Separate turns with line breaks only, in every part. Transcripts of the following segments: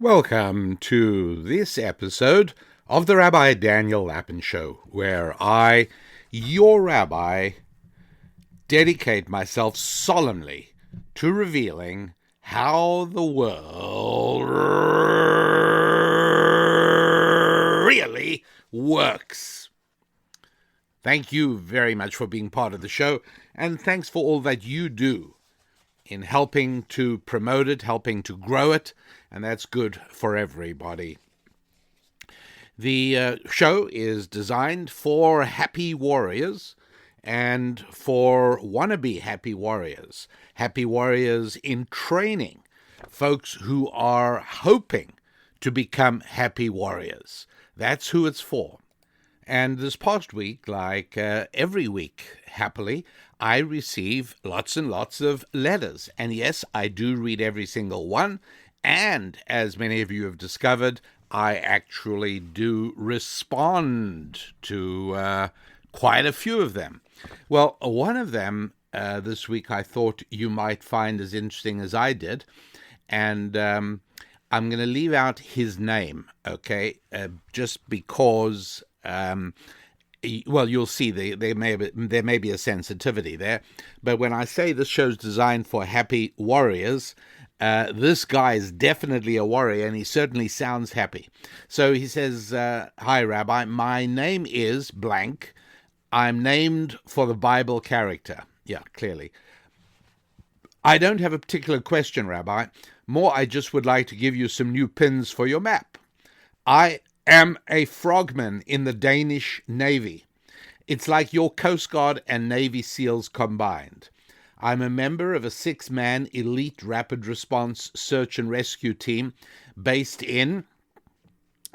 Welcome to this episode of the Rabbi Daniel Lapin Show, where I, your rabbi, dedicate myself solemnly to revealing how the world really works. Thank you very much for being part of the show, and thanks for all that you do in helping to promote it, helping to grow it, and that's good for everybody. The show is designed for happy warriors and for wannabe happy warriors in training, folks who are hoping to become happy warriors. That's who it's for. And this past week, like every week, happily, I receive lots and lots of letters. And yes, I do read every single one. And as many of you have discovered, I actually do respond to quite a few of them. Well, one of them this week I thought you might find as interesting as I did. And I'm going to leave out his name, okay, just because... well, you'll see there may be a sensitivity there, but when I say this show's designed for happy warriors, this guy is definitely a warrior, and he certainly sounds happy. So he says, "Hi, Rabbi. My name is blank. I'm named for the Bible character." Yeah, clearly. "I don't have a particular question, Rabbi. More, I just would like to give you some new pins for your map. I am a frogman in the Danish Navy. It's like your Coast Guard and Navy SEALs combined. I'm a member of a 6-man elite rapid response search and rescue team based in,"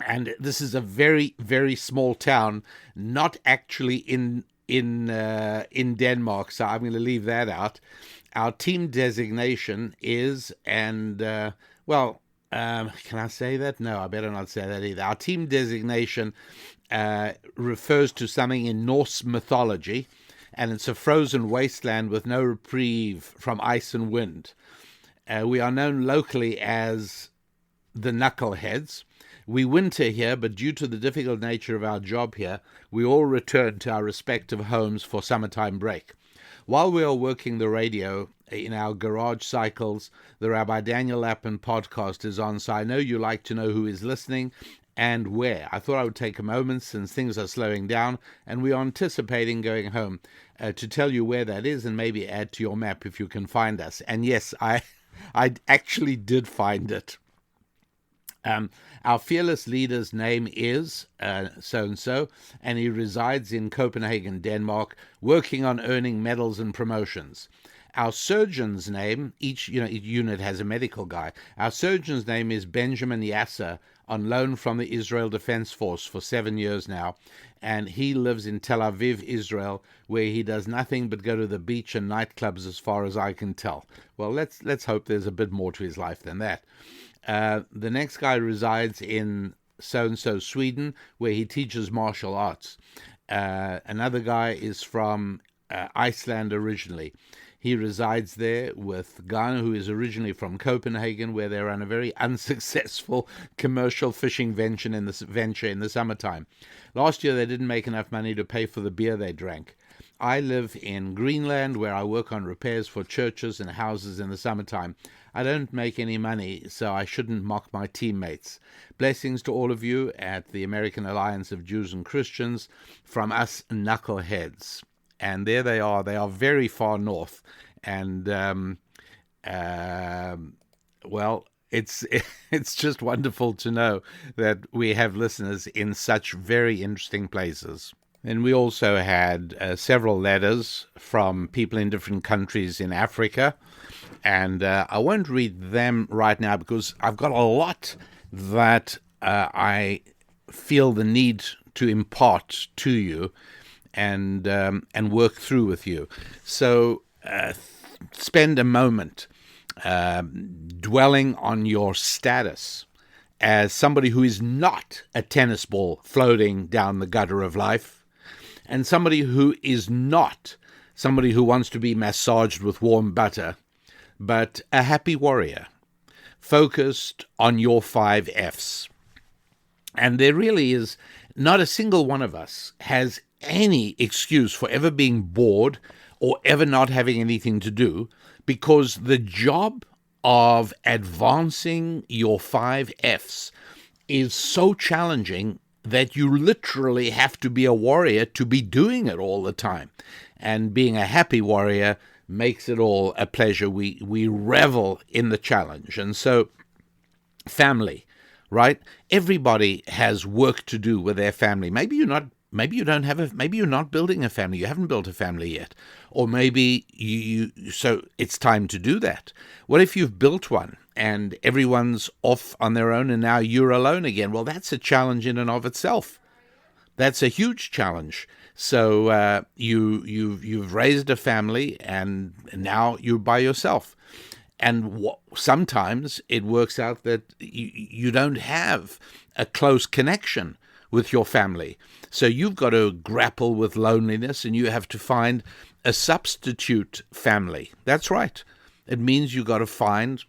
and this is a very, very small town, not actually in Denmark, so I'm going to leave that out. Our team designation is, can I say that? No, I better not say that either. Our team designation refers to something in Norse mythology, and it's a frozen wasteland with no reprieve from ice and wind. We are known locally as the Knuckleheads. We winter here, but due to the difficult nature of our job here, we all return to our respective homes for summertime break. While we are working the radio in our garage cycles, the Rabbi Daniel Lapin podcast is on, so I know you like to know who is listening and where. I thought I would take a moment, since things are slowing down and we are anticipating going home, to tell you where that is and maybe add to your map if you can find us. And yes, I actually did find it. Our fearless leader's name is so-and-so, and he resides in Copenhagen, Denmark, working on earning medals and promotions. Our surgeon's name, each unit has a medical guy. Our surgeon's name is Benjamin Yasser, on loan from the Israel Defense Force for 7 years now, and he lives in Tel Aviv, Israel, where he does nothing but go to the beach and nightclubs as far as I can tell. Well, let's hope there's a bit more to his life than that. The next guy resides in so-and-so Sweden, where he teaches martial arts. Another guy is from Iceland originally. He resides there with Ghana, who is originally from Copenhagen, where they run a very unsuccessful commercial fishing venture in the summertime. Last year, they didn't make enough money to pay for the beer they drank. I live in Greenland, where I work on repairs for churches and houses in the summertime. I don't make any money, so I shouldn't mock my teammates. Blessings to all of you at the American Alliance of Jews and Christians from us knuckleheads. And there they are. They are very far north. And, it's just wonderful to know that we have listeners in such very interesting places. And we also had several letters from people in different countries in Africa. And I won't read them right now because I've got a lot that I feel the need to impart to you and work through with you. So spend a moment dwelling on your status as somebody who is not a tennis ball floating down the gutter of life, and somebody who is not somebody who wants to be massaged with warm butter, but a happy warrior. focused on your 5 Fs. And there really is not a single one of us has any excuse for ever being bored or ever not having anything to do, because the job of advancing your 5 Fs is so challenging that you literally have to be a warrior to be doing it all the time. And being a happy warrior makes it all a pleasure. We revel in the challenge. And so, family, right? Everybody has work to do with their family. Maybe you're not building a family. You haven't built a family yet. Or maybe so it's time to do that. What if you've built one and everyone's off on their own and now you're alone again? Well, that's a challenge in and of itself. That's a huge challenge. So you've raised a family and now you're by yourself. And sometimes it works out that you don't have a close connection with your family. So you've got to grapple with loneliness and you have to find a substitute family. That's right. It means you've got to find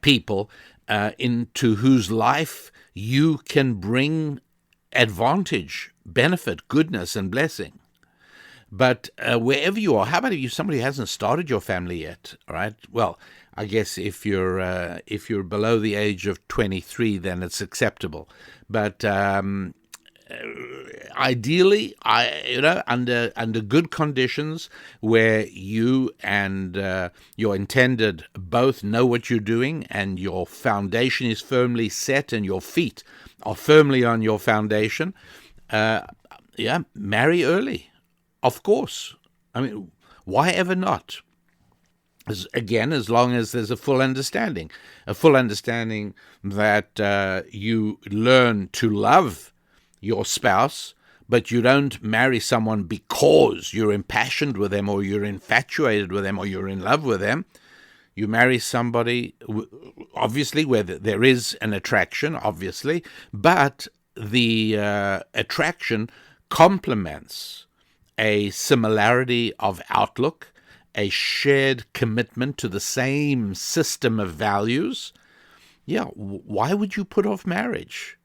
people into whose life you can bring advantage, benefit, goodness, and blessing. But wherever you are, how about if somebody hasn't started your family yet? All right. Well, I guess if you're below the age of 23, then it's acceptable. But ideally, under good conditions where you and your intended both know what you're doing and your foundation is firmly set and your feet are firmly on your foundation, marry early. Of course. I mean, why ever not? As long as there's a full understanding that you learn to love your spouse, but you don't marry someone because you're impassioned with them or you're infatuated with them or you're in love with them. You marry somebody, obviously, where there is an attraction, obviously, but the attraction complements a similarity of outlook, a shared commitment to the same system of values. Yeah, why would you put off marriage?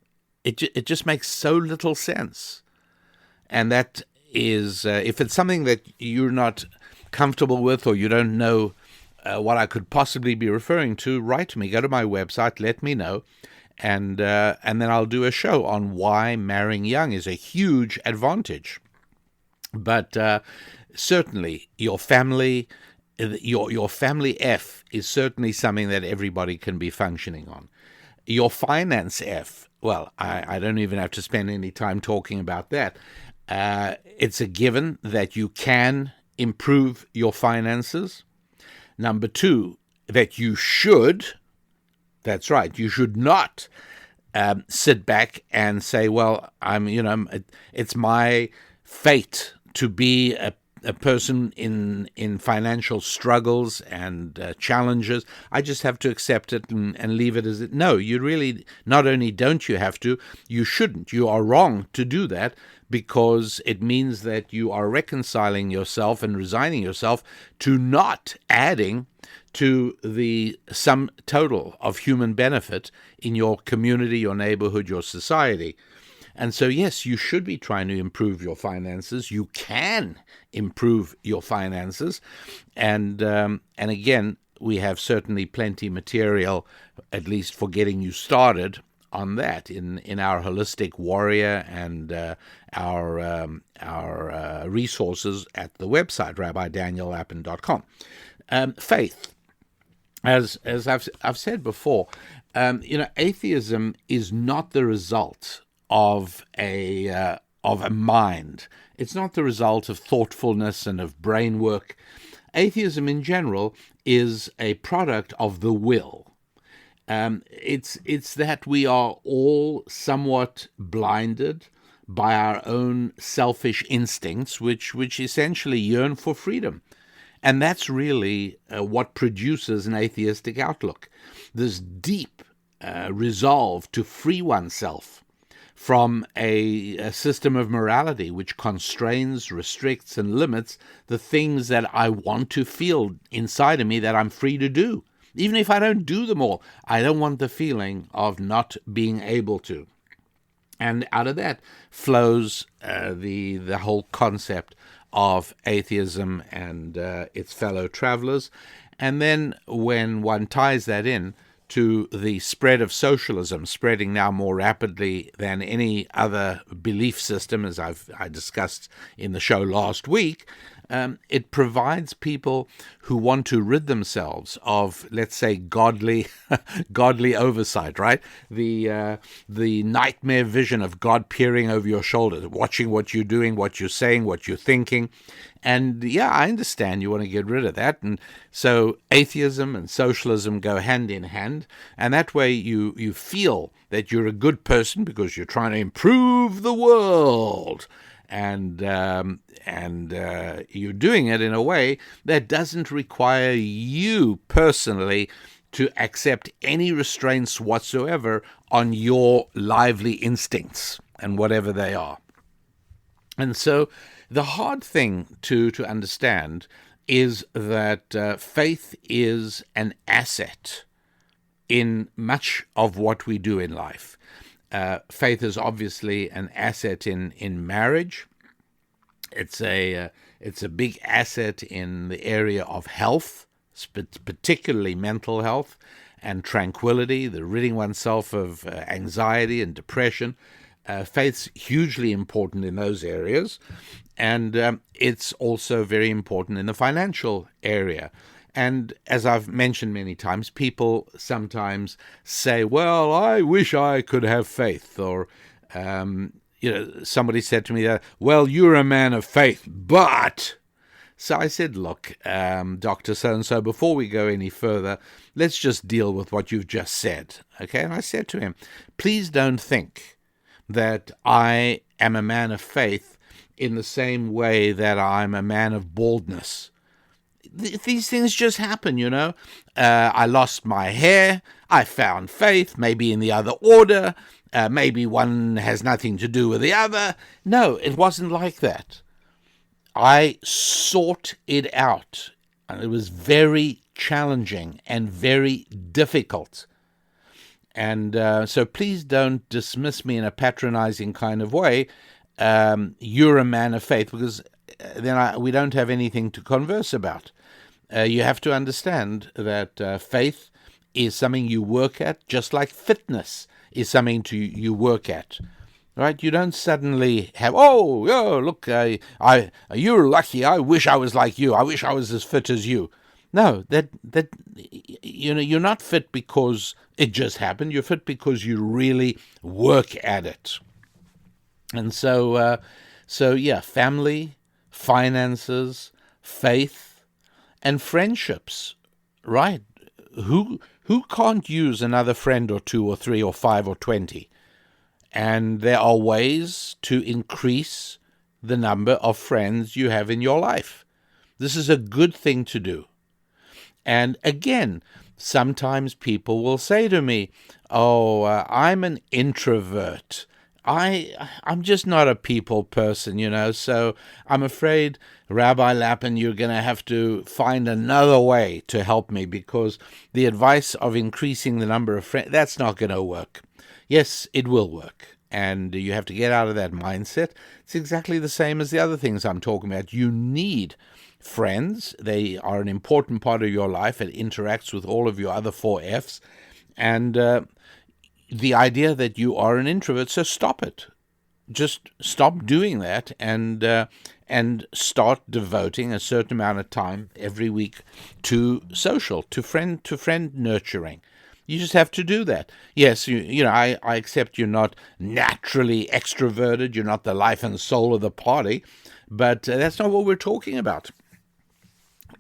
It just makes so little sense. And that is, if it's something that you're not comfortable with or you don't know what I could possibly be referring to, write to me. Go to my website, let me know, and then I'll do a show on why marrying young is a huge advantage. But certainly, your family F is certainly something that everybody can be functioning on. Your finance F, well, I don't even have to spend any time talking about that. It's a given that you can improve your finances. Number 2, that you should. That's right. You should not sit back and say, well, it's my fate to be a person in financial struggles and challenges. I just have to accept it and leave it as it. No, you really, not only don't you have to, you shouldn't. You are wrong to do that, because it means that you are reconciling yourself and resigning yourself to not adding to the sum total of human benefit in your community, your neighborhood, your society. And so, yes, you should be trying to improve your finances. You can improve your finances. And again, we have certainly plenty material, at least for getting you started on that in our Holistic Warrior and our resources at the website, rabbidanielappin.com. Faith. As I've said before, atheism is not the result of a mind. It's not the result of thoughtfulness and of brain work. Atheism in general is a product of the will. It's that we are all somewhat blinded by our own selfish instincts, which essentially yearn for freedom. And that's really what produces an atheistic outlook. This deep resolve to free oneself from a system of morality which constrains, restricts, and limits the things that I want to feel inside of me that I'm free to do. Even if I don't do them all, I don't want the feeling of not being able to. And out of that flows the whole concept of atheism and its fellow travelers. And then when one ties that in to the spread of socialism, spreading now more rapidly than any other belief system, as I discussed in the show last week, it provides people who want to rid themselves of, let's say, godly oversight, right? The nightmare vision of God peering over your shoulder, watching what you're doing, what you're saying, what you're thinking. And yeah, I understand you want to get rid of that. And so atheism and socialism go hand in hand. And that way you feel that you're a good person because you're trying to improve the world. And you're doing it in a way that doesn't require you personally to accept any restraints whatsoever on your lively instincts and whatever they are. And so the hard thing to understand is that faith is an asset in much of what we do in life. Faith is obviously an asset in marriage. It's a big asset in the area of health, particularly mental health and tranquility, the ridding oneself of anxiety and depression. Faith's hugely important in those areas, and it's also very important in the financial area. And as I've mentioned many times, people sometimes say, well, I wish I could have faith. Or, somebody said to me, well, you're a man of faith, but... So I said, look, Dr. So-and-so, before we go any further, let's just deal with what you've just said. Okay? And I said to him, please don't think that I am a man of faith in the same way that I'm a man of baldness. These things just happen, I lost my hair, I found faith, maybe in the other order, maybe one has nothing to do with the other. No, it wasn't like that. I sought it out, and it was very challenging and very difficult. And so please don't dismiss me in a patronizing kind of way. You're a man of faith, because then we don't have anything to converse about. You have to understand that faith is something you work at, just like fitness is something you work at. Right? You don't suddenly have, look, you're lucky. I wish I was like you. I wish I was as fit as you. No, that you're not fit because it just happened. You're fit because you really work at it. And so family, finances, faith, and friendships, right? Who can't use another friend or 2 or 3 or 5 or 20? And there are ways to increase the number of friends you have in your life. This is a good thing to do. And again, sometimes people will say to me, I'm an introvert. I'm just not a people person, so I'm afraid, Rabbi Lappin, you're going to have to find another way to help me, because the advice of increasing the number of friends, that's not going to work. Yes, it will work, and you have to get out of that mindset. It's exactly the same as the other things I'm talking about. You need friends. They are an important part of your life. It interacts with all of your other 4 Fs, and the idea that you are an introvert, so stop it. Just stop doing that and start devoting a certain amount of time every week to social, to friend nurturing. You just have to do that. Yes, I accept you're not naturally extroverted. You're not the life and soul of the party, but that's not what we're talking about.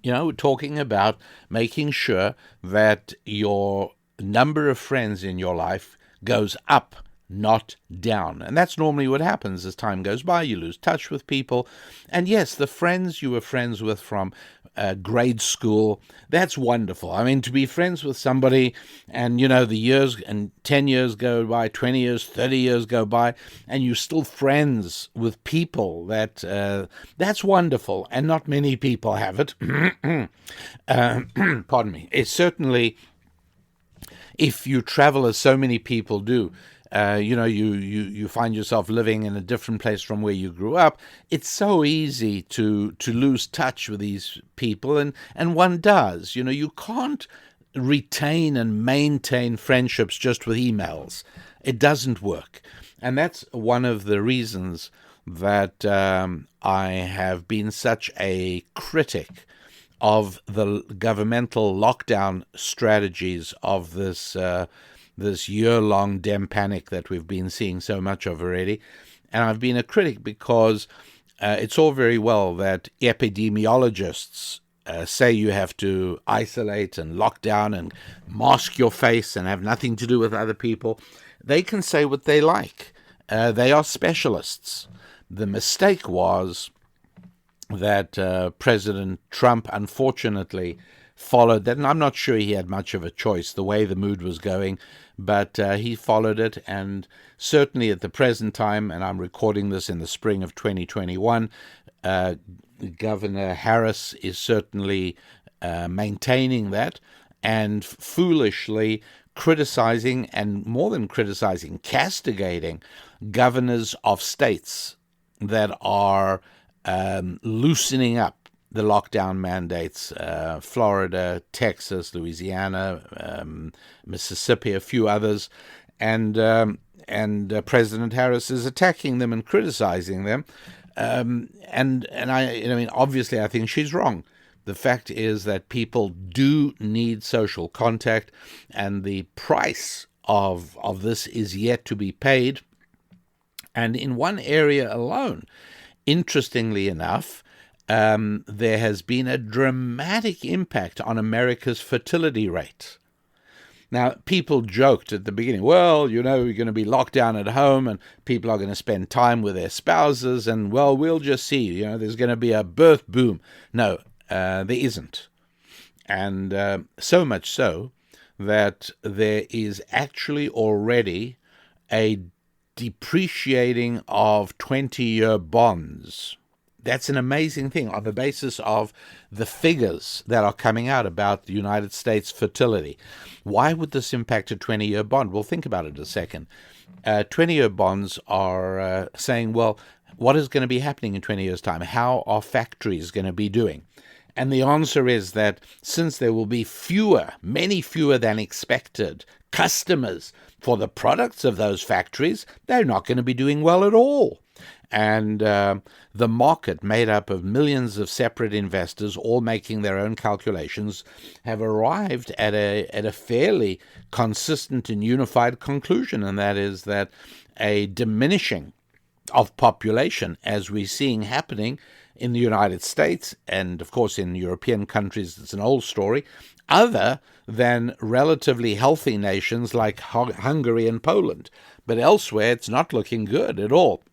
We're talking about making sure that your number of friends in your life goes up, not down. And that's normally what happens as time goes by. You lose touch with people. And yes, the friends you were friends with from grade school, that's wonderful. I mean, to be friends with somebody and, the years and 10 years go by, 20 years, 30 years go by, and you're still friends with people, that's wonderful. And not many people have it. Pardon me. It's certainly, if you travel as so many people do, you find yourself living in a different place from where you grew up. It's so easy to lose touch with these people, and one does. You can't retain and maintain friendships just with emails. It doesn't work. And that's one of the reasons that I have been such a critic of the governmental lockdown strategies of this year-long dem panic that we've been seeing so much of already. And I've been a critic because it's all very well that epidemiologists say you have to isolate and lock down and mask your face and have nothing to do with other people. They can say what they like. They are specialists. The mistake was that President Trump, unfortunately, followed that, and I'm not sure he had much of a choice the way the mood was going, but he followed it, and certainly at the present time, and I'm recording this in the spring of 2021, Governor Harris is certainly maintaining that, and foolishly criticizing, and more than criticizing, castigating governors of states that are loosening up the lockdown mandates, Florida, Texas, Louisiana, Mississippi, a few others, and President Harris is attacking them and criticizing them, and obviously I think she's wrong. The fact is that people do need social contact, and the price of this is yet to be paid. And in one area alone, interestingly enough, there has been a dramatic impact on America's fertility rate. Now, people joked at the beginning, well, we're going to be locked down at home and people are going to spend time with their spouses and, well, we'll just see, there's going to be a birth boom. No, there isn't. And so much so that there is actually already a depreciating of 20-year bonds. That's an amazing thing on the basis of the figures that are coming out about the United States fertility. Why would this impact a 20-year bond? Well, think about it a second. 20-year bonds are saying, well, what is going to be happening in 20 years' time? How are factories going to be doing? And the answer is that since there will be many fewer than expected customers for the products of those factories, they're not going to be doing well at all. And the market, made up of millions of separate investors, all making their own calculations, have arrived at a fairly consistent and unified conclusion, and that is that a diminishing of population, as we're seeing happening in the United States, and of course in European countries, it's an old story, other than relatively healthy nations like Hungary and Poland. But elsewhere, it's not looking good at all.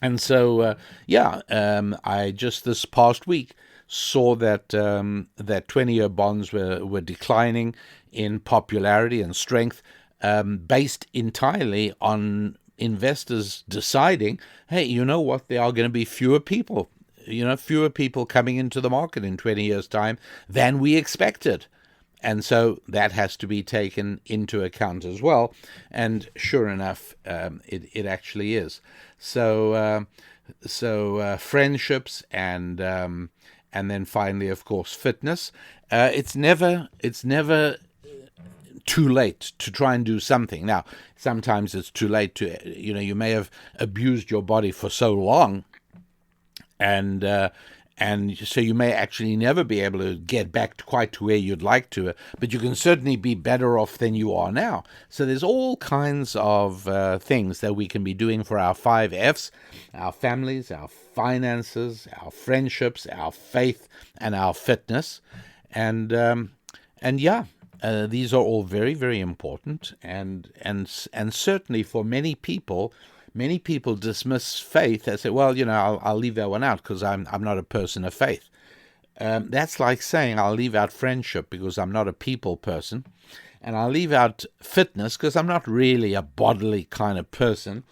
And so, I just this past week saw that 20-year bonds were declining in popularity and strength, based entirely on investors deciding, hey, you know what, there are going to be fewer people coming into the market in 20 years' time than we expected. And so that has to be taken into account as well. And sure enough, it actually is. So friendships and then finally, of course, fitness. It's never too late to try and do something. Now, sometimes it's too late to, you may have abused your body for so long, and so you may actually never be able to get back quite to where you'd like to, but you can certainly be better off than you are now. So there's all kinds of things that we can be doing for our 5 Fs, our families, our finances, our friendships, our faith, and our fitness. And these are all very, very important, and certainly for many people dismiss faith and say, well, I'll leave that one out because I'm not a person of faith. That's like saying I'll leave out friendship because I'm not a people person, and I'll leave out fitness because I'm not really a bodily kind of person,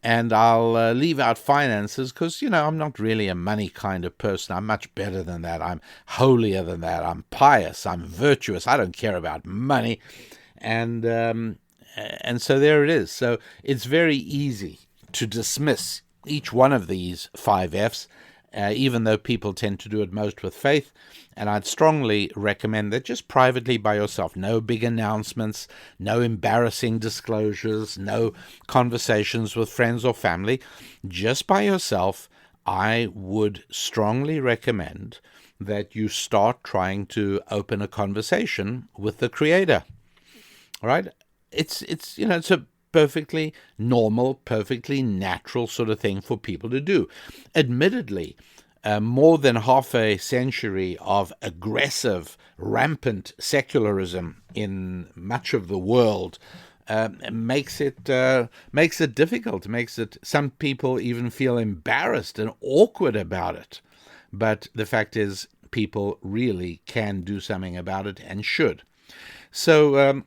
and I'll leave out finances because, I'm not really a money kind of person. I'm much better than that. I'm holier than that. I'm pious. I'm virtuous. I don't care about money. And so there it is. So it's very easy to dismiss each one of these 5 F's, even though people tend to do it most with faith. And I'd strongly recommend that just privately by yourself. No big announcements, no embarrassing disclosures, no conversations with friends or family. Just by yourself, I would strongly recommend that you start trying to open a conversation with the Creator. All right? It's a perfectly normal, perfectly natural sort of thing for people to do. Admittedly, more than half a century of aggressive, rampant secularism in much of the world makes it difficult. Makes it, some people even feel embarrassed and awkward about it. But the fact is, people really can do something about it and should. So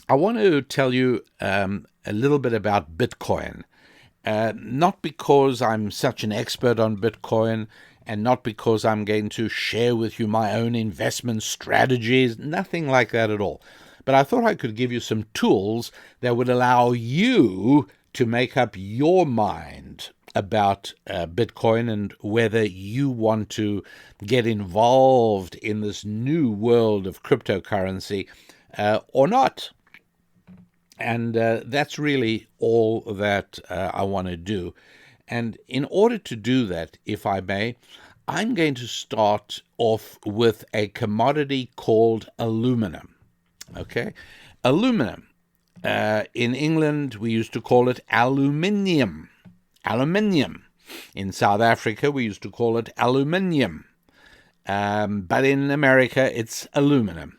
I want to tell you a little bit about Bitcoin. Not because I'm such an expert on Bitcoin, and not because I'm going to share with you my own investment strategies, nothing like that at all. But I thought I could give you some tools that would allow you to make up your mind about Bitcoin and whether you want to get involved in this new world of cryptocurrency or not. And that's really all that I want to do. And in order to do that, if I may, I'm going to start off with a commodity called aluminum. Okay? Aluminum. In England, we used to call it aluminium. Aluminium. In South Africa, we used to call it aluminium. But in America, it's aluminum.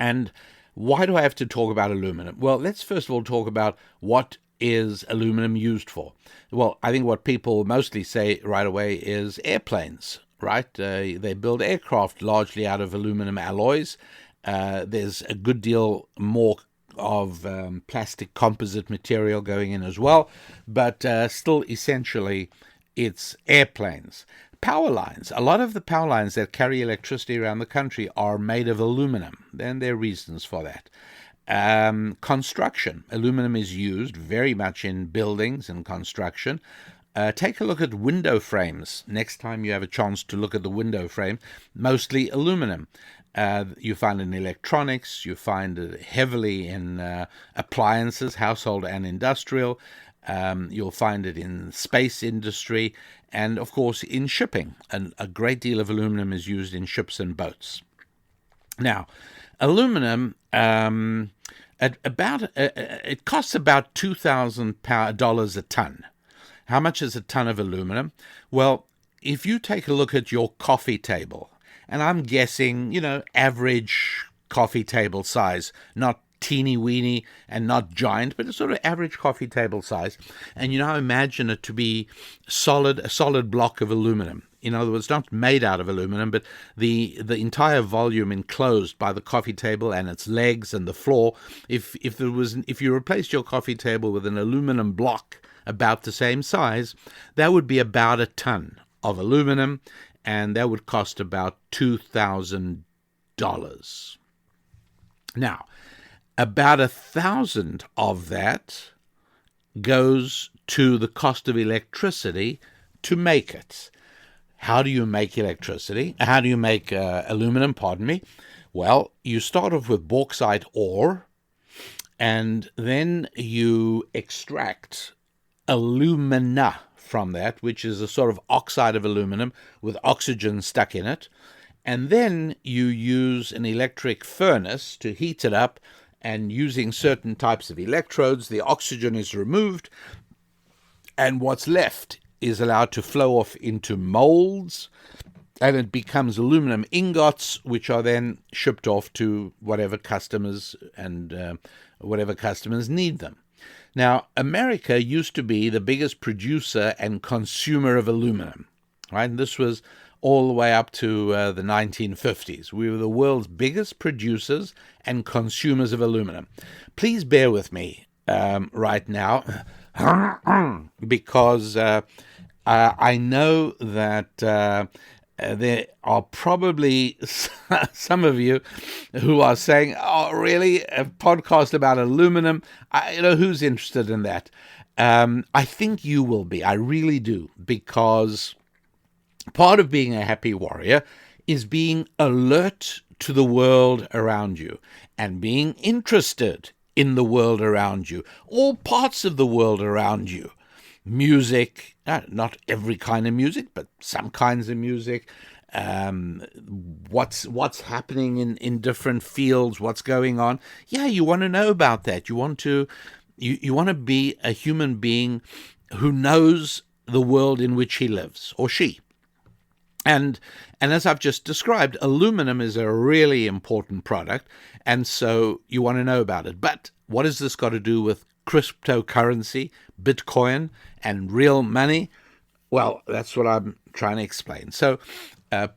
And why do I have to talk about aluminum? Well, let's first of all talk about what is aluminum used for. Well, I think what people mostly say right away is airplanes, right? They build aircraft largely out of aluminum alloys. There's a good deal more of plastic composite material going in as well, but still essentially it's airplanes. Power lines. A lot of the power lines that carry electricity around the country are made of aluminum, and there are reasons for that. Construction. Aluminum is used very much in buildings and construction. Take a look at window frames. Next time you have a chance to look at the window frame, mostly aluminum. You find it in electronics. You find it heavily in appliances, household and industrial. You'll find it in space industry and, of course, in shipping. And a great deal of aluminum is used in ships and boats. Now, aluminum, it costs about $2,000 a ton. How much is a ton of aluminum? Well, if you take a look at your coffee table, and I'm guessing, average coffee table size, not teeny weeny and not giant, but a sort of average coffee table size. And imagine it to be a solid block of aluminum. In other words, not made out of aluminum, but the entire volume enclosed by the coffee table and its legs and the floor. If you replaced your coffee table with an aluminum block about the same size, that would be about a ton of aluminum, and that would cost about $2,000. Now, about 1,000 of that goes to the cost of electricity to make it. How do you make electricity? How do you make aluminum, pardon me? Well, you start off with bauxite ore, and then you extract alumina from that, which is a sort of oxide of aluminum with oxygen stuck in it. And then you use an electric furnace to heat it up, and using certain types of electrodes, the oxygen is removed, and what's left is allowed to flow off into molds, and it becomes aluminum ingots, which are then shipped off to whatever customers and whatever customers need them. Now, America used to be the biggest producer and consumer of aluminum, right? And this was all the way up to the 1950s. We were the world's biggest producers and consumers of aluminum. Please bear with me right now, because I know that there are probably some of you who are saying, "Oh, really? A podcast about aluminum? Who's interested in that?" I think you will be. I really do, because part of being a happy warrior is being alert to the world around you and being interested in the world around you, all parts of the world around you. Music, not every kind of music, but some kinds of music. What's happening in different fields, what's going on. Yeah, you want to know about that. You want to be a human being who knows the world in which he lives, or she. And as I've just described, aluminum is a really important product, and so you want to know about it. But what has this got to do with cryptocurrency, Bitcoin, and real money? Well, that's what I'm trying to explain. So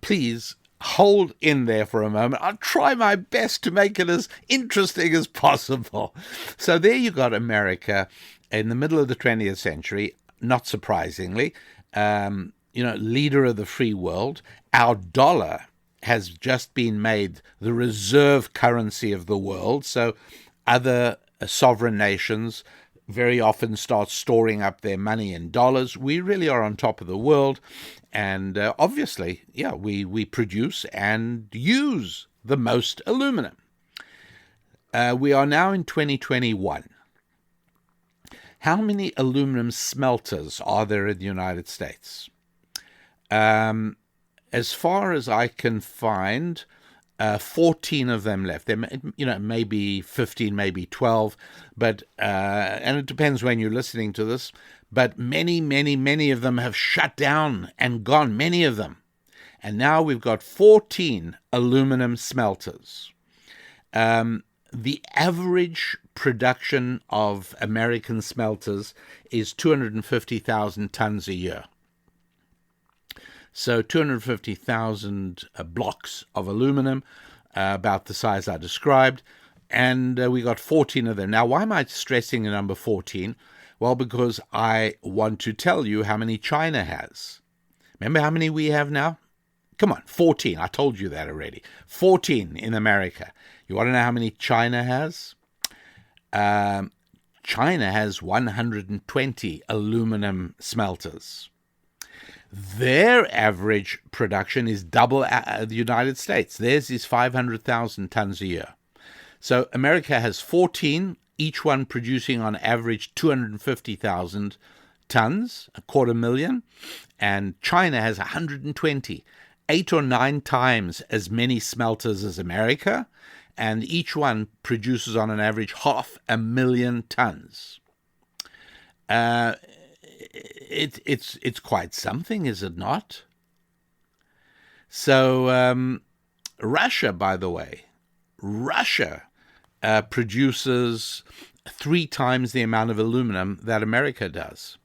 please hold in there for a moment. I'll try my best to make it as interesting as possible. So there you got America in the middle of the 20th century, not surprisingly, leader of the free world. Our dollar has just been made the reserve currency of the world. So other sovereign nations very often start storing up their money in dollars. We really are on top of the world. And obviously, we produce and use the most aluminum. We are now in 2021. How many aluminum smelters are there in the United States? As far as I can find, 14 of them left. There, maybe 15, maybe 12, but and it depends when you're listening to this. But many, many, many of them have shut down and gone. Many of them, and now we've got 14 aluminum smelters. The average production of American smelters is 250,000 tons a year. So 250,000 blocks of aluminum, about the size I described, and we got 14 of them. Now, why am I stressing the number 14? Well, because I want to tell you how many China has. Remember how many we have now? Come on, 14. I told you that already. 14 in America. You want to know how many China has? China has 120 aluminum smelters. Their average production is double the United States. Theirs is 500,000 tons a year. So America has 14, each one producing on average 250,000 tons, 250,000, and China has 120, 8 or 9 times as many smelters as America, and each one produces on an average 500,000 tons. It's quite something, is it not? So Russia, by the way, produces 3 times the amount of aluminum that America does.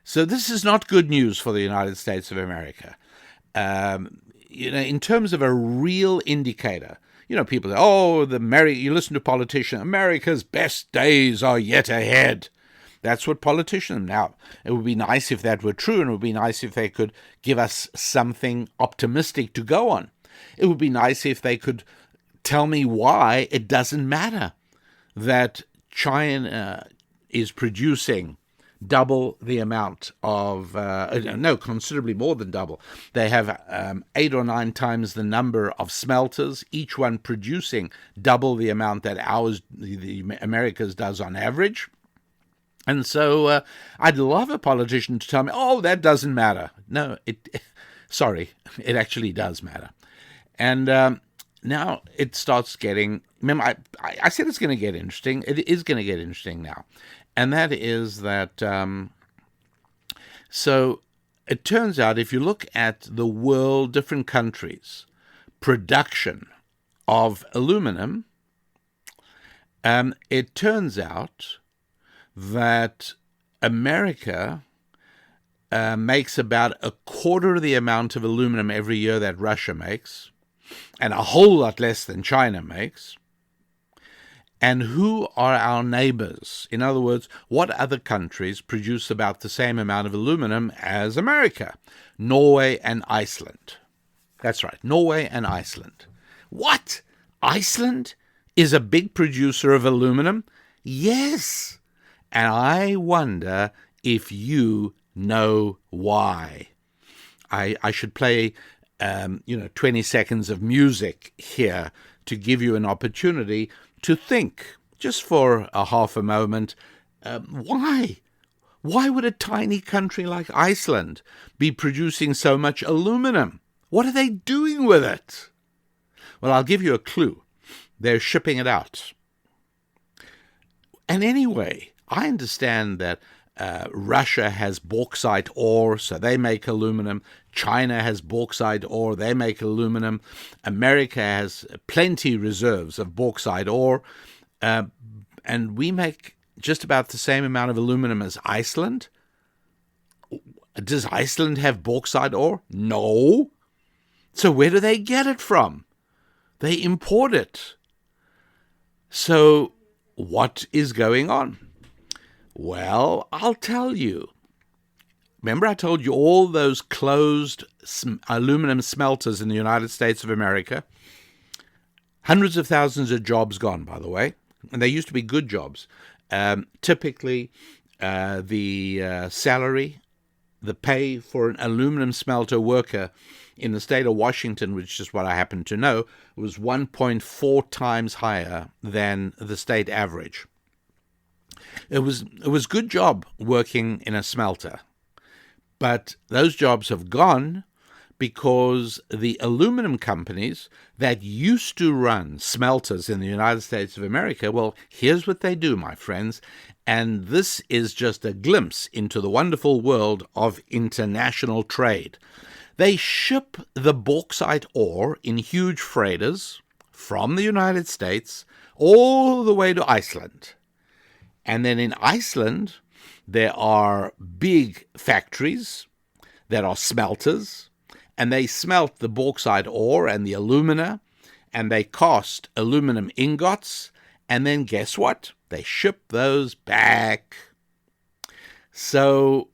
So this is not good news for the United States of America. In terms of a real indicator, people say, you listen to politicians, America's best days are yet ahead. That's what politicians. Now, it would be nice if that were true, and it would be nice if they could give us something optimistic to go on. It would be nice if they could tell me why it doesn't matter that China is producing double the amount of, considerably more than double. They have 8 or 9 times the number of smelters, each one producing double the amount that the Americas does on average. And so I'd love a politician to tell me, that doesn't matter. No, it actually does matter. And now it starts getting, remember, I said it's going to get interesting. It is going to get interesting now. And that is that, it turns out if you look at the world, different countries, production of aluminum, it turns out that America makes about a quarter of the amount of aluminum every year that Russia makes, and a whole lot less than China makes. And who are our neighbors? In other words, what other countries produce about the same amount of aluminum as America? Norway and Iceland. That's right, Norway and Iceland. What? Iceland is a big producer of aluminum? Yes. And I wonder if you know why. I should play 20 seconds of music here to give you an opportunity to think, just for a half a moment, why? Why would a tiny country like Iceland be producing so much aluminum? What are they doing with it? Well, I'll give you a clue. They're shipping it out. And anyway, I understand that Russia has bauxite ore, so they make aluminum. China has bauxite ore, they make aluminum. America has plenty reserves of bauxite ore, and we make just about the same amount of aluminum as Iceland. Does Iceland have bauxite ore? No. So where do they get it from? They import it. So what is going on? Well, I'll tell you. Remember I told you all those closed aluminum smelters in the United States of America? Hundreds of thousands of jobs gone, by the way. And they used to be good jobs. Typically, the salary, the pay for an aluminum smelter worker in the state of Washington, which is what I happen to know, was 1.4 times higher than the state average. It was good job working in a smelter. But those jobs have gone because the aluminum companies that used to run smelters in the United States of America, well, here's what they do, my friends. And this is just a glimpse into the wonderful world of international trade. They ship the bauxite ore in huge freighters from the United States all the way to Iceland. And then in Iceland, there are big factories that are smelters, and they smelt the bauxite ore and the alumina, and they cast aluminum ingots, and then guess what? They ship those back. So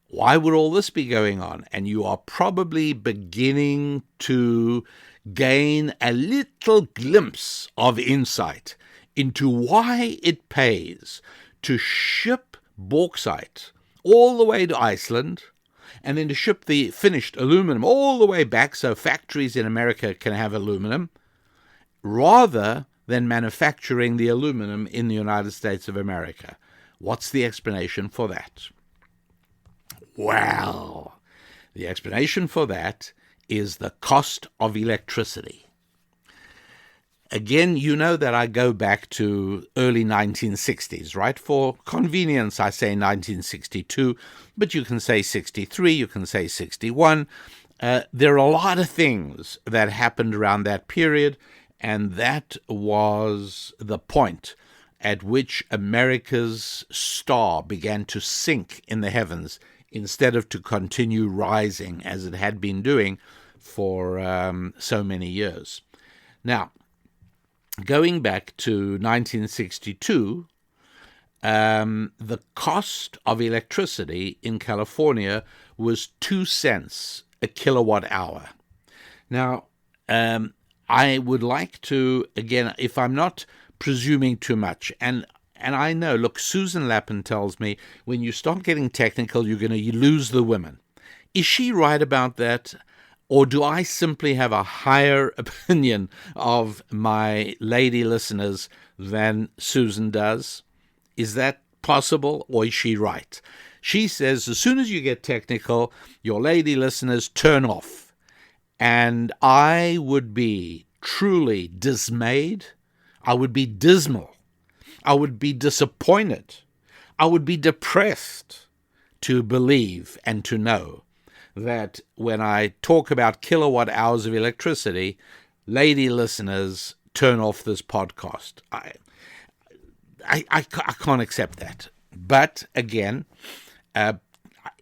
why would all this be going on? And you are probably beginning to gain a little glimpse of insight into why it pays to ship bauxite all the way to Iceland and then to ship the finished aluminum all the way back so factories in America can have aluminum, rather than manufacturing the aluminum in the United States of America. What's the explanation for that? Well, the explanation for that is the cost of electricity. Again, you know that I go back to early 1960s, right? For convenience, I say 1962, but you can say 63, you can say 61. There are a lot of things that happened around that period, and that was the point at which America's star began to sink in the heavens instead of to continue rising as it had been doing for so many years. Now, going back to 1962, the cost of electricity in California was 2 cents a kilowatt hour. Now, I would like to, again, if I'm not presuming too much, and I know, look, Susan Lappin tells me when you start getting technical, you're going to lose the women. Is she right about that? Or do I simply have a higher opinion of my lady listeners than Susan does? Is that possible, or is she right? She says as soon as you get technical, your lady listeners turn off. And I would be truly dismayed. I would be dismal. I would be disappointed. I would be depressed to believe and to know that when I talk about kilowatt hours of electricity, lady listeners, turn off this podcast. I can't accept that. But again,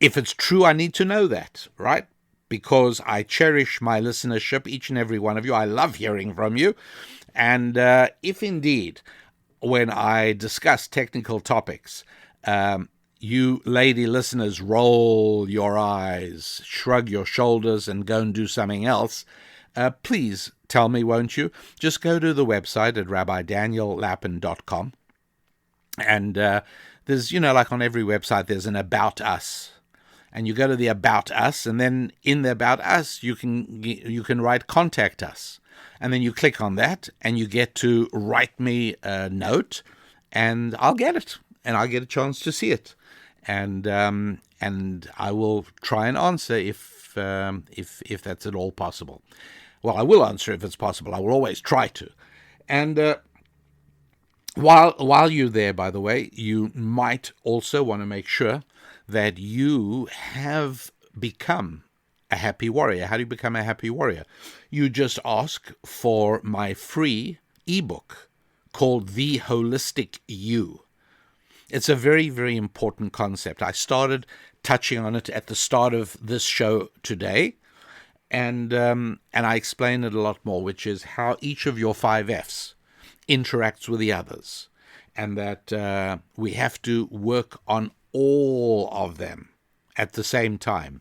if it's true, I need to know that, right? Because I cherish my listenership, each and every one of you. I love hearing from you. And if indeed, when I discuss technical topics, you lady listeners roll your eyes, shrug your shoulders, and go and do something else, please tell me, won't you? Just go to the website at rabbidaniellapin.com. And there's, like on every website, there's an About Us. And you go to the About Us, and then in the About Us, you can write Contact Us. And then you click on that, and you get to write me a note, and I'll get it, and I'll get a chance to see it. And I will try and answer if that's at all possible. Well, I will answer if it's possible. I will always try to. And while you're there, by the way, you might also want to make sure that you have become a happy warrior. How do you become a happy warrior? You just ask for my free ebook called The Holistic You. It's a very, very important concept. I started touching on it at the start of this show today, and I explain it a lot more, which is how each of your 5 Fs interacts with the others, and that we have to work on all of them at the same time,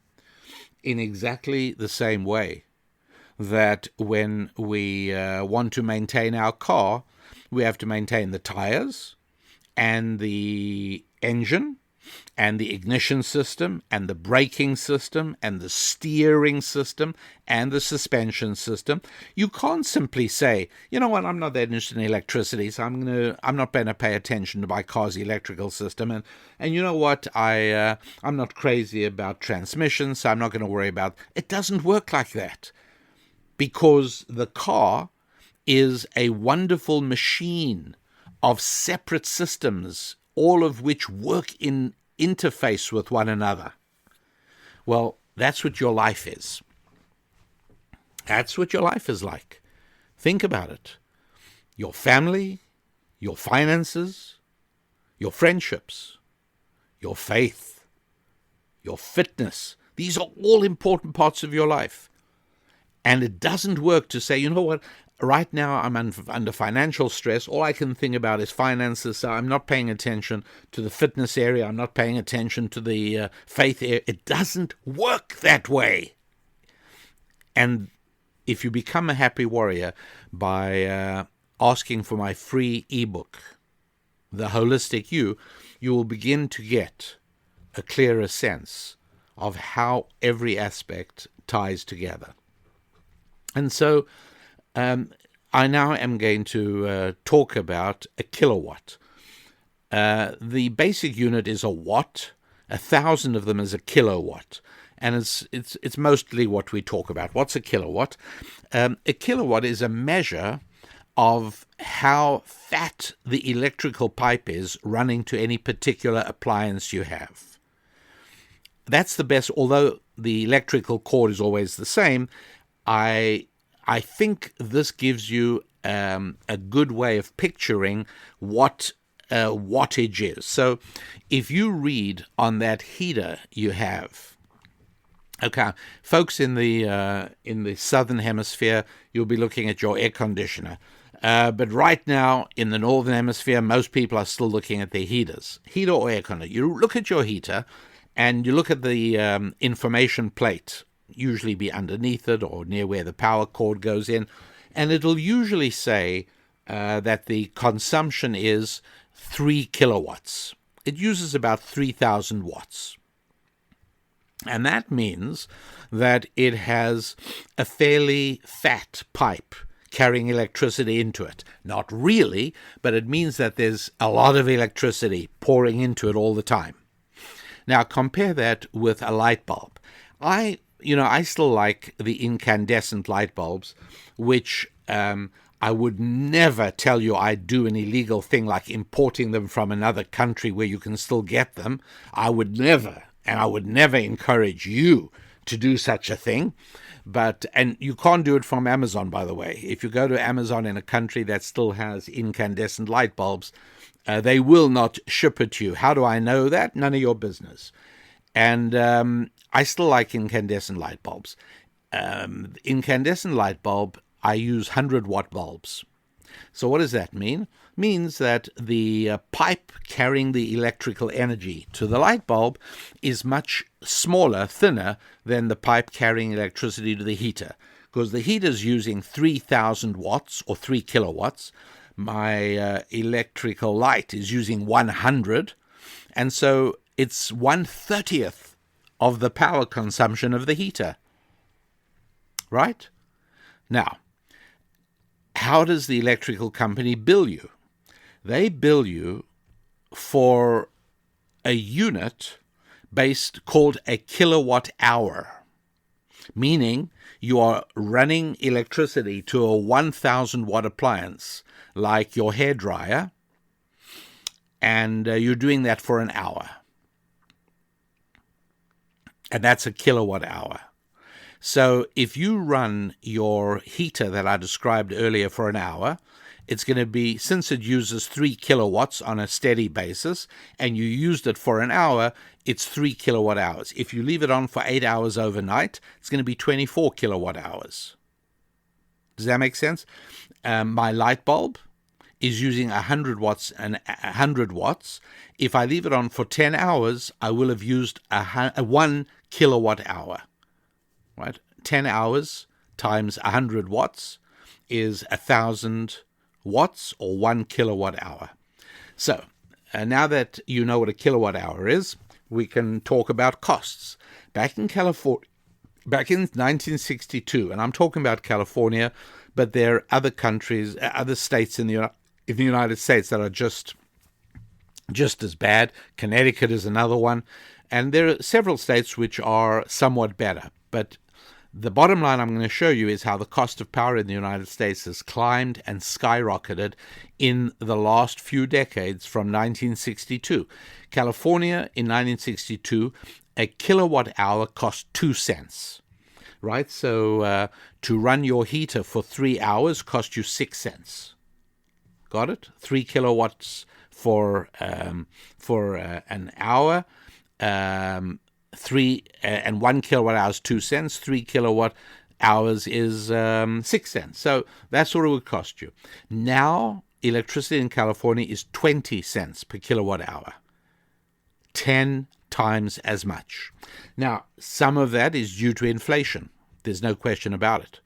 in exactly the same way that when we want to maintain our car, we have to maintain the tires and the engine and the ignition system and the braking system and the steering system and the suspension system. You can't simply say, you know what, I'm not that interested in electricity, so I'm not going to pay attention to my car's electrical system. And you know what, I'm not crazy about transmission, so I'm not going to worry about it. It doesn't work like that, because the car is a wonderful machine of separate systems, all of which work in interface with one another. Well, that's what your life is. That's what your life is like. Think about it. Your family, your finances, your friendships, your faith, your fitness. These are all important parts of your life. And it doesn't work to say, you know what, right now I'm under financial stress. All I can think about is finances, so I'm not paying attention to the fitness area. I'm not paying attention to the faith area. It doesn't work that way. And if you become a happy warrior by asking for my free ebook, The Holistic You, you will begin to get a clearer sense of how every aspect ties together. And so I now am going to talk about a kilowatt. The basic unit is a watt. 1,000 of them is a kilowatt. And it's mostly what we talk about. What's a kilowatt? A kilowatt is a measure of how fat the electrical pipe is running to any particular appliance you have. That's the best, although the electrical cord is always the same. I think this gives you a good way of picturing what wattage is. So if you read on that heater you have, okay, folks in the southern hemisphere, you'll be looking at your air conditioner. But right now in the northern hemisphere, most people are still looking at their heaters, heater or air conditioner. You look at your heater and you look at the information plate, usually be underneath it or near where the power cord goes in, and it'll usually say that the consumption is 3 kilowatts. It uses about 3,000 watts. And that means that it has a fairly fat pipe carrying electricity into it. Not really, but it means that there's a lot of electricity pouring into it all the time. Now compare that with a light bulb. I still like the incandescent light bulbs, which I would never tell you I'd do an illegal thing like importing them from another country where you can still get them. I would never encourage you to do such a thing. And you can't do it from Amazon, by the way. If you go to Amazon in a country that still has incandescent light bulbs, they will not ship it to you. How do I know that? None of your business. And I still like incandescent light bulbs. Incandescent light bulb, I use 100-watt bulbs. So what does that mean? It means that the pipe carrying the electrical energy to the light bulb is much smaller, thinner than the pipe carrying electricity to the heater, because the heater is using 3,000 watts or 3 kilowatts. My electrical light is using 100, and so it's 1/30th of the power consumption of the heater. Right? Now, how does the electrical company bill you? They bill you for a unit called a kilowatt hour, meaning you are running electricity to a 1,000-watt appliance like your hairdryer, and you're doing that for an hour. And that's a kilowatt hour. So if you run your heater that I described earlier for an hour, it's going to be, since it uses 3 kilowatts on a steady basis, and you used it for an hour, it's 3 kilowatt hours. If you leave it on for 8 hours overnight, it's going to be 24 kilowatt hours. Does that make sense? My light bulb is using 100 watts and 100 watts. If I leave it on for 10 hours, I will have used 1 kilowatt hour. Right? 10 hours times 100 watts is 1,000 watts or 1 kilowatt hour. So now that you know what a kilowatt hour is, we can talk about costs. Back in California, back in 1962, and I'm talking about California, but there are other countries, other states in the United States that are just as bad. Connecticut is another one, and there are several states which are somewhat better. But the bottom line I'm going to show you is how the cost of power in the United States has climbed and skyrocketed in the last few decades from 1962. California in 1962, a kilowatt hour cost 2 cents. Right? So to run your heater for 3 hours cost you 6 cents. Got it? 3 kilowatts for an hour. 1 kilowatt hour is 2 cents. 3 kilowatt hours is 6 cents. So that's what it would cost you. Now, electricity in California is 20 cents per kilowatt hour. 10 times as much. Now, some of that is due to inflation. There's no question about it.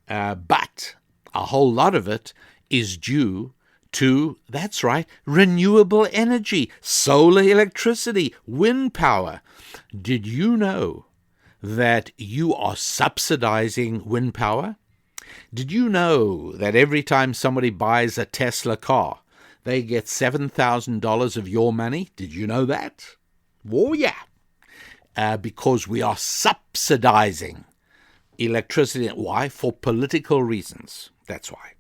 But a whole lot of it is due to, that's right, renewable energy, solar electricity, wind power. Did you know that you are subsidizing wind power? Did you know that every time somebody buys a Tesla car, they get $7,000 of your money? Did you know that? Oh, yeah. Because we are subsidizing electricity. Why? For political reasons. That's why.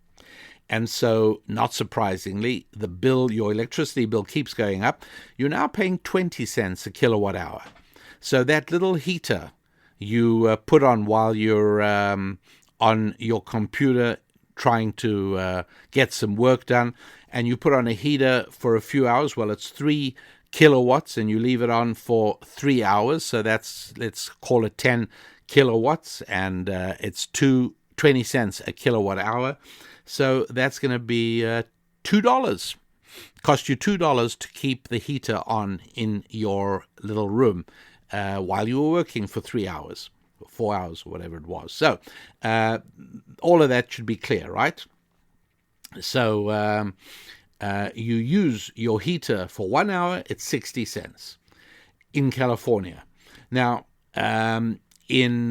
And so, not surprisingly, your electricity bill keeps going up. You're now paying 20 cents a kilowatt hour. So that little heater you put on while you're on your computer trying to get some work done, and you put on a heater for a few hours, well, it's 3 kilowatts, and you leave it on for 3 hours. So that's, let's call it 10 kilowatts, and it's 20 cents a kilowatt hour. So that's going to be $2. Cost you $2 to keep the heater on in your little room while you were working for 3 hours, or 4 hours, or whatever it was. So all of that should be clear, right? So you use your heater for 1 hour, it's 60 cents in California. Now, in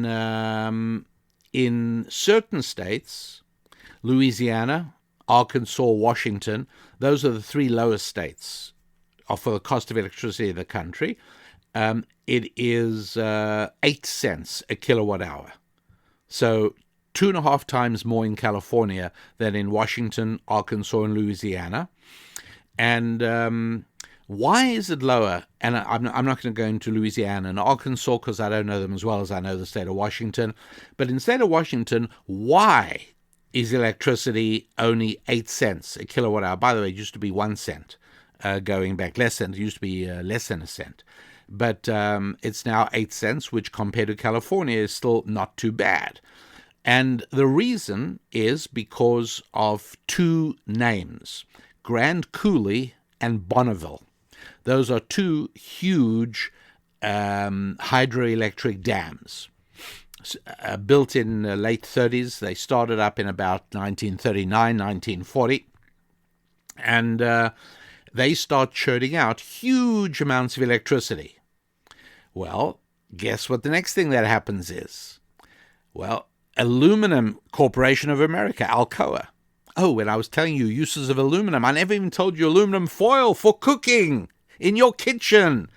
certain states, Louisiana, Arkansas, Washington, those are the 3 lowest states for the cost of electricity in the country. It is 8 cents a kilowatt hour. So 2.5 times more in California than in Washington, Arkansas, and Louisiana. And Why is it lower? And I'm not going to go into Louisiana and Arkansas because I don't know them as well as I know the state of Washington. But in the state of Washington, why is electricity only 8 cents a kilowatt hour? By the way, it used to be 1 cent going back. Less than, it used to be less than a cent. But it's now 8 cents, which compared to California is still not too bad. And the reason is because of two names, Grand Coulee and Bonneville. Those are two huge hydroelectric dams built in the late 30s. They started up in about 1939, 1940. And they start churning out huge amounts of electricity. Well, guess what the next thing that happens is? Well, Aluminum Corporation of America, Alcoa. Oh, when I was telling you uses of aluminum, I never even told you aluminum foil for cooking in your kitchen.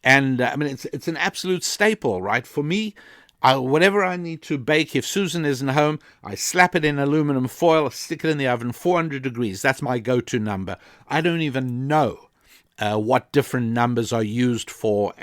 And I mean, it's an absolute staple, right? For me, whatever I need to bake, if Susan isn't home, I slap it in aluminum foil, stick it in the oven, 400 degrees. That's my go-to number. I don't even know what different numbers are used for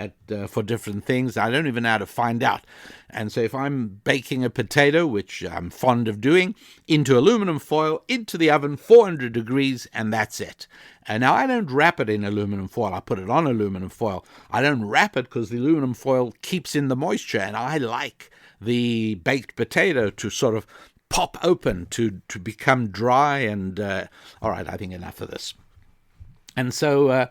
different things. I don't even know how to find out. And so if I'm baking a potato, which I'm fond of doing, into aluminum foil, into the oven, 400 degrees, and that's it. And now I don't wrap it in aluminum foil. I put it on aluminum foil. I don't wrap it because the aluminum foil keeps in the moisture, and I like the baked potato to sort of pop open, to become dry. And all right, I think enough of this. And so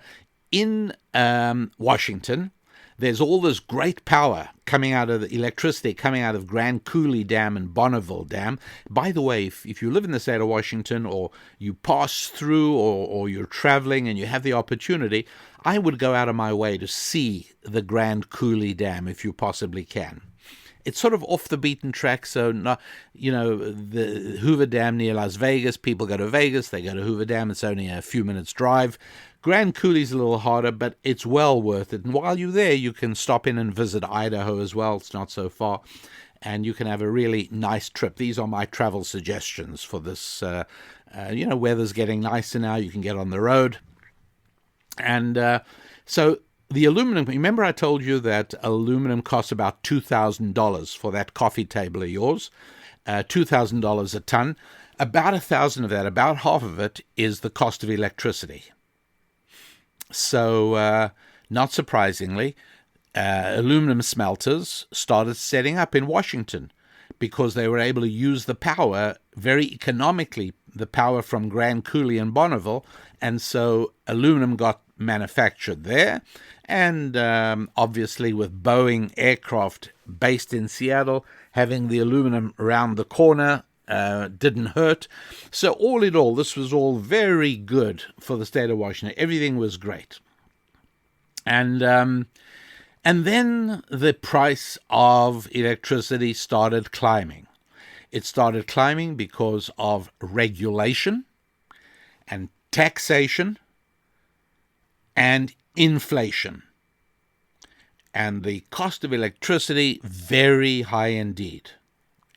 in Washington, there's all this great power coming out of the electricity, coming out of Grand Coulee Dam and Bonneville Dam. By the way, if you live in the state of Washington, or you pass through, or you're traveling and you have the opportunity, I would go out of my way to see the Grand Coulee Dam if you possibly can. It's sort of off the beaten track, so not, the Hoover Dam near Las Vegas, people go to Vegas, they go to Hoover Dam, it's only a few minutes drive. Grand Coulee's a little harder, but it's well worth it. And while you're there, you can stop in and visit Idaho as well. It's not so far. And you can have a really nice trip. These are my travel suggestions for this. Weather's getting nicer now. You can get on the road. And so the aluminum, remember I told you that aluminum costs about $2,000 for that coffee table of yours, $2,000 a ton. About $1,000 of that, about half of it, is the cost of electricity. So, not surprisingly, aluminum smelters started setting up in Washington because they were able to use the power very economically, the power from Grand Coulee and Bonneville, and so aluminum got manufactured there. And obviously with Boeing aircraft based in Seattle, having the aluminum around the corner didn't hurt. So all in all, this was all very good for the state of Washington. Everything was great. And then the price of electricity started climbing. It started climbing because of regulation and taxation and inflation. And the cost of electricity very high indeed,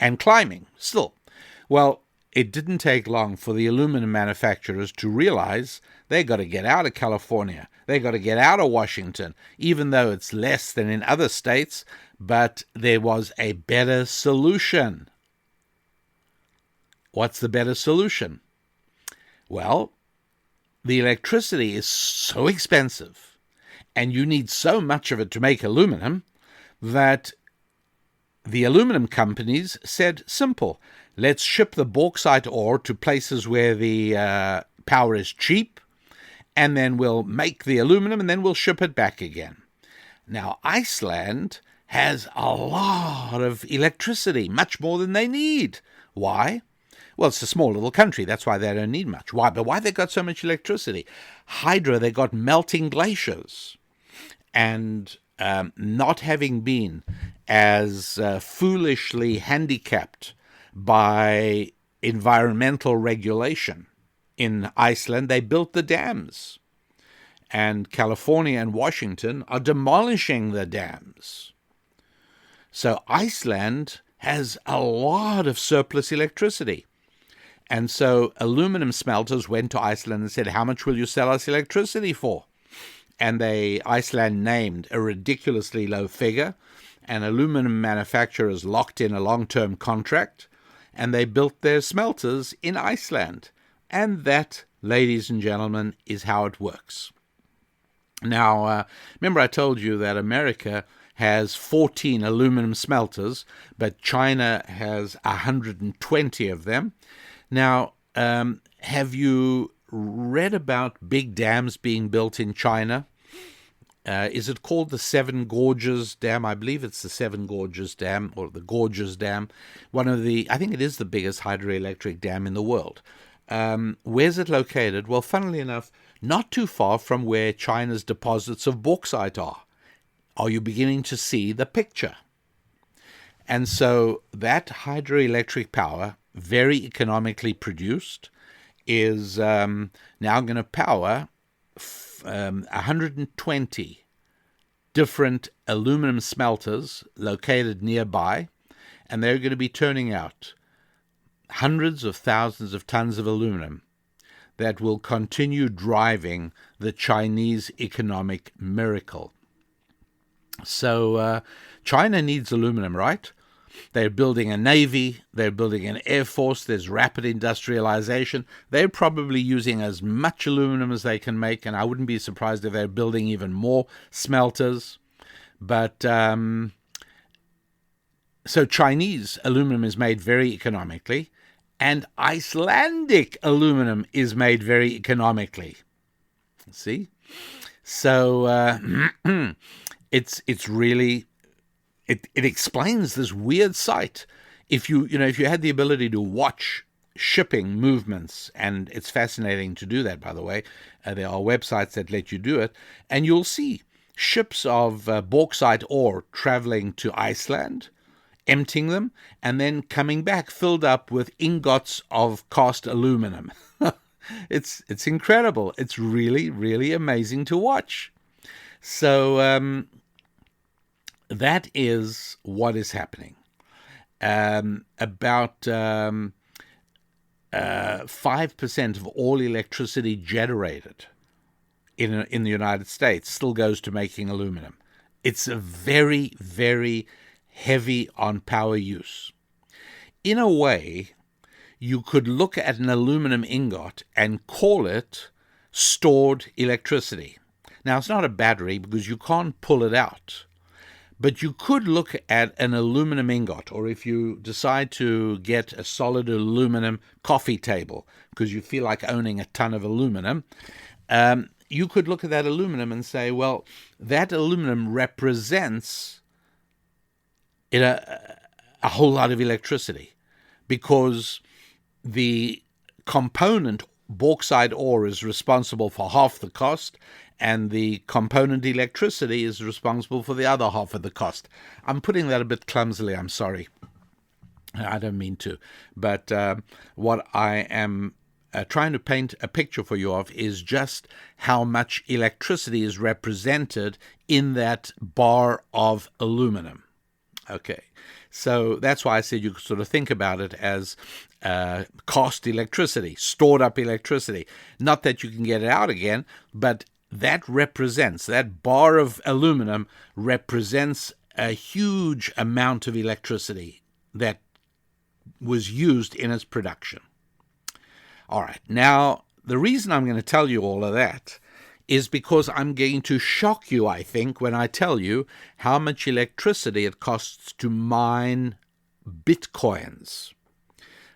and climbing still. Well, it didn't take long for the aluminum manufacturers to realize they got to get out of California. They got to get out of Washington, even though it's less than in other states, but there was a better solution. What's the better solution? Well, the electricity is so expensive, and you need so much of it to make aluminum, that the aluminum companies said, simple, let's ship the bauxite ore to places where the power is cheap, and then we'll make the aluminum, and then we'll ship it back again. Now, Iceland has a lot of electricity, much more than they need. Why? Well, it's a small little country. That's why they don't need much. Why? But why they got so much electricity? Hydro, they got melting glaciers. And not having been as foolishly handicapped by environmental regulation in Iceland, they built the dams. And California and Washington are demolishing the dams. So Iceland has a lot of surplus electricity. And so aluminum smelters went to Iceland and said, how much will you sell us electricity for? and Iceland named a ridiculously low figure, and aluminum manufacturers locked in a long-term contract, and they built their smelters in Iceland. And that, ladies and gentlemen, is how it works. Now, remember I told you that America has 14 aluminum smelters, but China has 120 of them. Now, have you read about big dams being built in China? Is it called the Seven Gorges Dam? I believe it's the Seven Gorges Dam, or the Gorges Dam. I think it is the biggest hydroelectric dam in the world. Where's it located? Well, funnily enough, not too far from where China's deposits of bauxite are. Are you beginning to see the picture? And so that hydroelectric power, very economically produced, is now going to power 120 different aluminum smelters located nearby, and they're going to be turning out hundreds of thousands of tons of aluminum that will continue driving the Chinese economic miracle. So China needs aluminum, right? They're building a navy, they're building an air force, there's rapid industrialization. They're probably using as much aluminum as they can make, and I wouldn't be surprised if they're building even more smelters. But so Chinese aluminum is made very economically, and Icelandic aluminum is made very economically. See? So it's really... It explains this weird sight. If you had the ability to watch shipping movements, and it's fascinating to do that, by the way. There are websites that let you do it, and you'll see ships of bauxite ore traveling to Iceland, emptying them, and then coming back filled up with ingots of cast aluminum. It's incredible. It's really, really amazing to watch. So that is what is happening. About 5% of all electricity generated in the United States still goes to making aluminum. It's a very, very heavy on power use. In a way, you could look at an aluminum ingot and call it stored electricity. Now, it's not a battery because you can't pull it out. But you could look at an aluminum ingot, or if you decide to get a solid aluminum coffee table because you feel like owning a ton of aluminum, you could look at that aluminum and say, well, that aluminum represents a whole lot of electricity, because the component bauxite ore is responsible for half the cost, and the component electricity is responsible for the other half of the cost. I'm putting that a bit clumsily, I'm sorry. I don't mean to. But what I am trying to paint a picture for you of is just how much electricity is represented in that bar of aluminum. Okay, so that's why I said you could sort of think about it as cost electricity, stored up electricity. Not that you can get it out again, but that bar of aluminum represents a huge amount of electricity that was used in its production. All right, now the reason I'm going to tell you all of that is because I'm going to shock you, I think, when I tell you how much electricity it costs to mine bitcoins.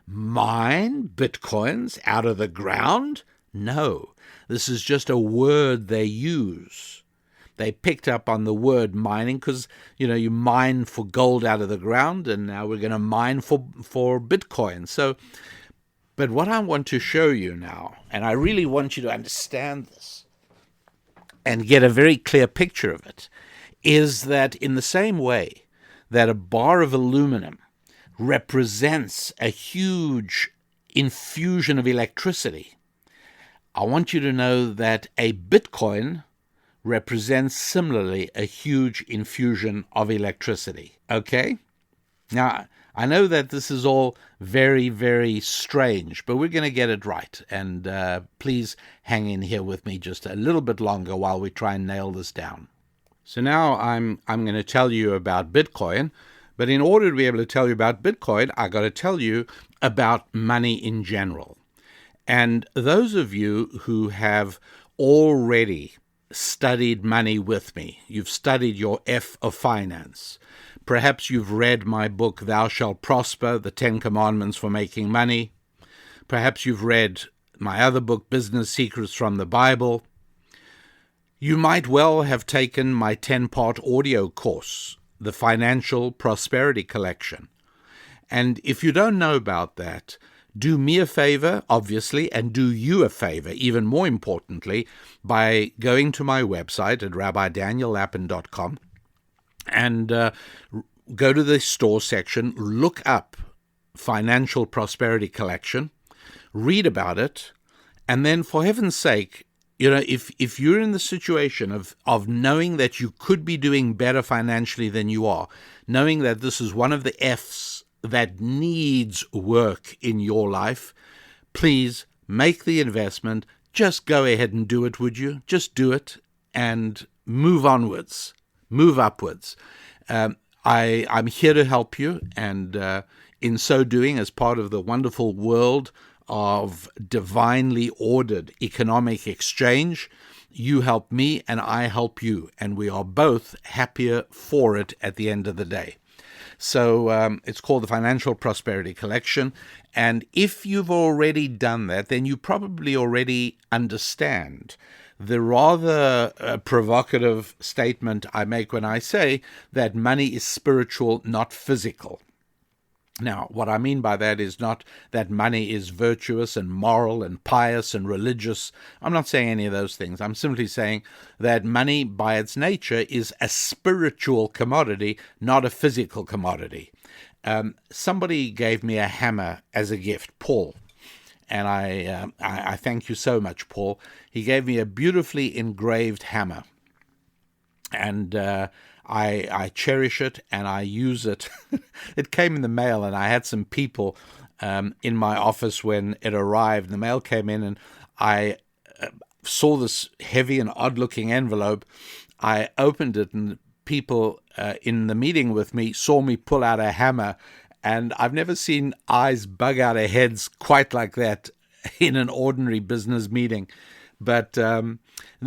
Mine bitcoins out of the ground? No, this is just a word they use. They picked up on the word mining because, you mine for gold out of the ground, and now we're going to mine for Bitcoin. So, but what I want to show you now, and I really want you to understand this and get a very clear picture of it, is that in the same way that a bar of aluminum represents a huge infusion of electricity, I want you to know that a Bitcoin represents similarly a huge infusion of electricity. Okay? Now, I know that this is all very, very strange, but we're going to get it right. And please hang in here with me just a little bit longer while we try and nail this down. So now I'm going to tell you about Bitcoin, but in order to be able to tell you about Bitcoin, I got to tell you about money in general. And those of you who have already studied money with me, you've studied your F of finance. Perhaps you've read my book, Thou Shalt Prosper, The 10 Commandments for Making Money. Perhaps you've read my other book, Business Secrets from the Bible. You might well have taken my 10-part audio course, The Financial Prosperity Collection. And if you don't know about that, do me a favor, obviously, and do you a favor, even more importantly, by going to my website at rabbidaniellapin.com and go to the store section, look up Financial Prosperity Collection, read about it, and then, for heaven's sake, if you're in the situation of knowing that you could be doing better financially than you are, knowing that this is one of the F's that needs work in your life, please make the investment. Just go ahead and do it, would you? Just do it and move onwards, move upwards. I'm here to help you, and in so doing, as part of the wonderful world of divinely ordered economic exchange, you help me and I help you, and we are both happier for it at the end of the day. So it's called the Financial Prosperity Collection, and if you've already done that, then you probably already understand the rather provocative statement I make when I say that money is spiritual, not physical. Now, what I mean by that is not that money is virtuous and moral and pious and religious. I'm not saying any of those things. I'm simply saying that money, by its nature, is a spiritual commodity, not a physical commodity. Somebody gave me a hammer as a gift, Paul, and I thank you so much, Paul. He gave me a beautifully engraved hammer, and I cherish it and I use it. It came in the mail, and I had some people in my office when it arrived. The mail came in, and I saw this heavy and odd-looking envelope. I opened it, and people in the meeting with me saw me pull out a hammer, and I've never seen eyes bug out of heads quite like that in an ordinary business meeting. But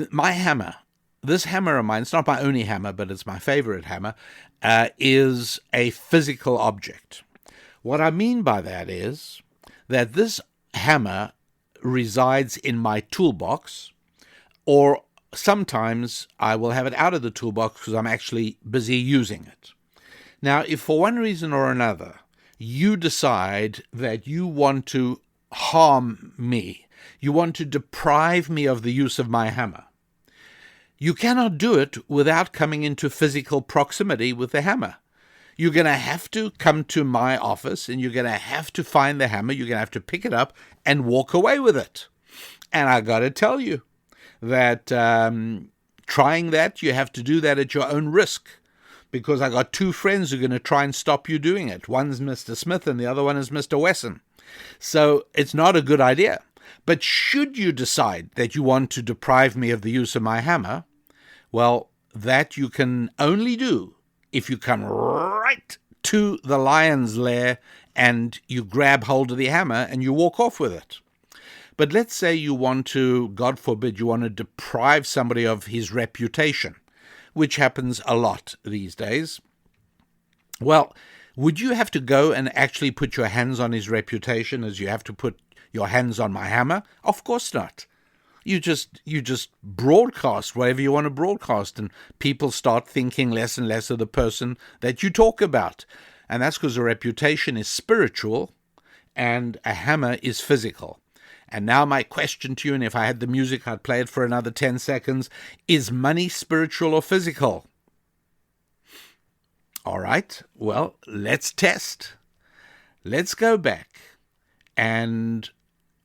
my hammer, this hammer of mine, it's not my only hammer, but it's my favorite hammer, is a physical object. What I mean by that is that this hammer resides in my toolbox, or sometimes I will have it out of the toolbox because I'm actually busy using it. Now, if for one reason or another you decide that you want to harm me, you want to deprive me of the use of my hammer, you cannot do it without coming into physical proximity with the hammer. You're going to have to come to my office, and you're going to have to find the hammer. You're going to have to pick it up and walk away with it. And I got to tell you that trying that, you have to do that at your own risk, because I got two friends who are going to try and stop you doing it. One's Mr. Smith and the other one is Mr. Wesson. So it's not a good idea. But should you decide that you want to deprive me of the use of my hammer, well, that you can only do if you come right to the lion's lair and you grab hold of the hammer and you walk off with it. But let's say you want to, God forbid, you want to deprive somebody of his reputation, which happens a lot these days. Well, would you have to go and actually put your hands on his reputation as you have to put your hands on my hammer? Of course not. You just broadcast whatever you want to broadcast, and people start thinking less and less of the person that you talk about. And that's because a reputation is spiritual and a hammer is physical. And now my question to you, and if I had the music, I'd play it for another 10 seconds. Is money spiritual or physical? All right, well, let's test. Let's go back and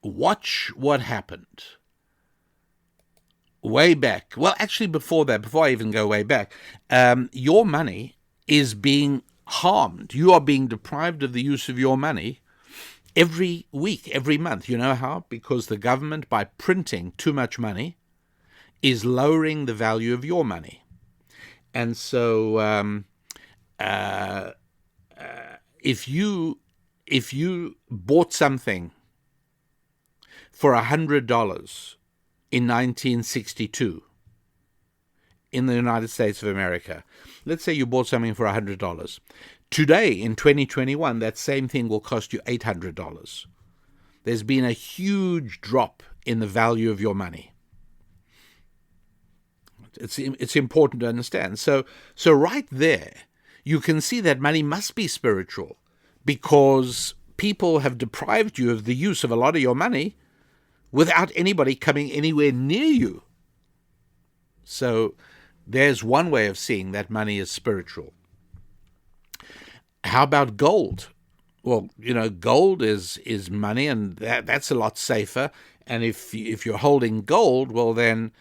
watch what happened. Way back. Well, actually, before that, before I even go way back, your money is being harmed. You are being deprived of the use of your money every week, every month. You know how? Because the government, by printing too much money, is lowering the value of your money. And so if you bought something for $100 in 1962 in the United States of America, let's say you bought something for $100. Today, in 2021, that same thing will cost you $800. There's been a huge drop in the value of your money. It's important to understand. So right there, you can see that money must be spiritual, because people have deprived you of the use of a lot of your money without anybody coming anywhere near you. So there's one way of seeing that money is spiritual. How about gold? Well, gold is money, and that's a lot safer. And if you're holding gold, well, then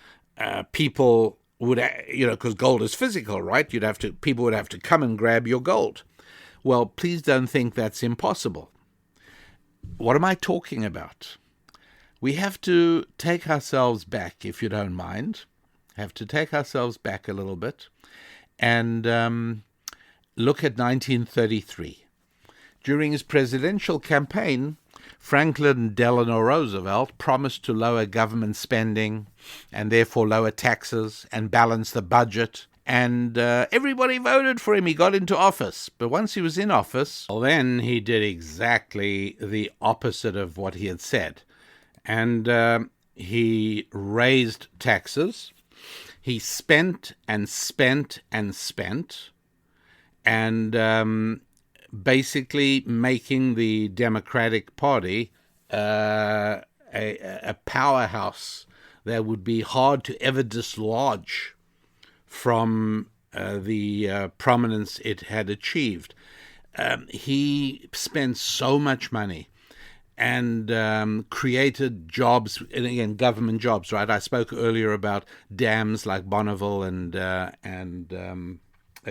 people would, because gold is physical, right? People would have to come and grab your gold. Well, please don't think that's impossible. What am I talking about? We have to take ourselves back, if you don't mind. Have to take ourselves back a little bit and look at 1933. During his presidential campaign, Franklin Delano Roosevelt promised to lower government spending and therefore lower taxes and balance the budget. And everybody voted for him. He got into office. But once he was in office, well, then he did exactly the opposite of what he had said. And he raised taxes. He spent and spent and spent. And basically making the Democratic Party a powerhouse that would be hard to ever dislodge from the prominence it had achieved. He spent so much money and created jobs, and again, government jobs, right? I spoke earlier about dams like Bonneville and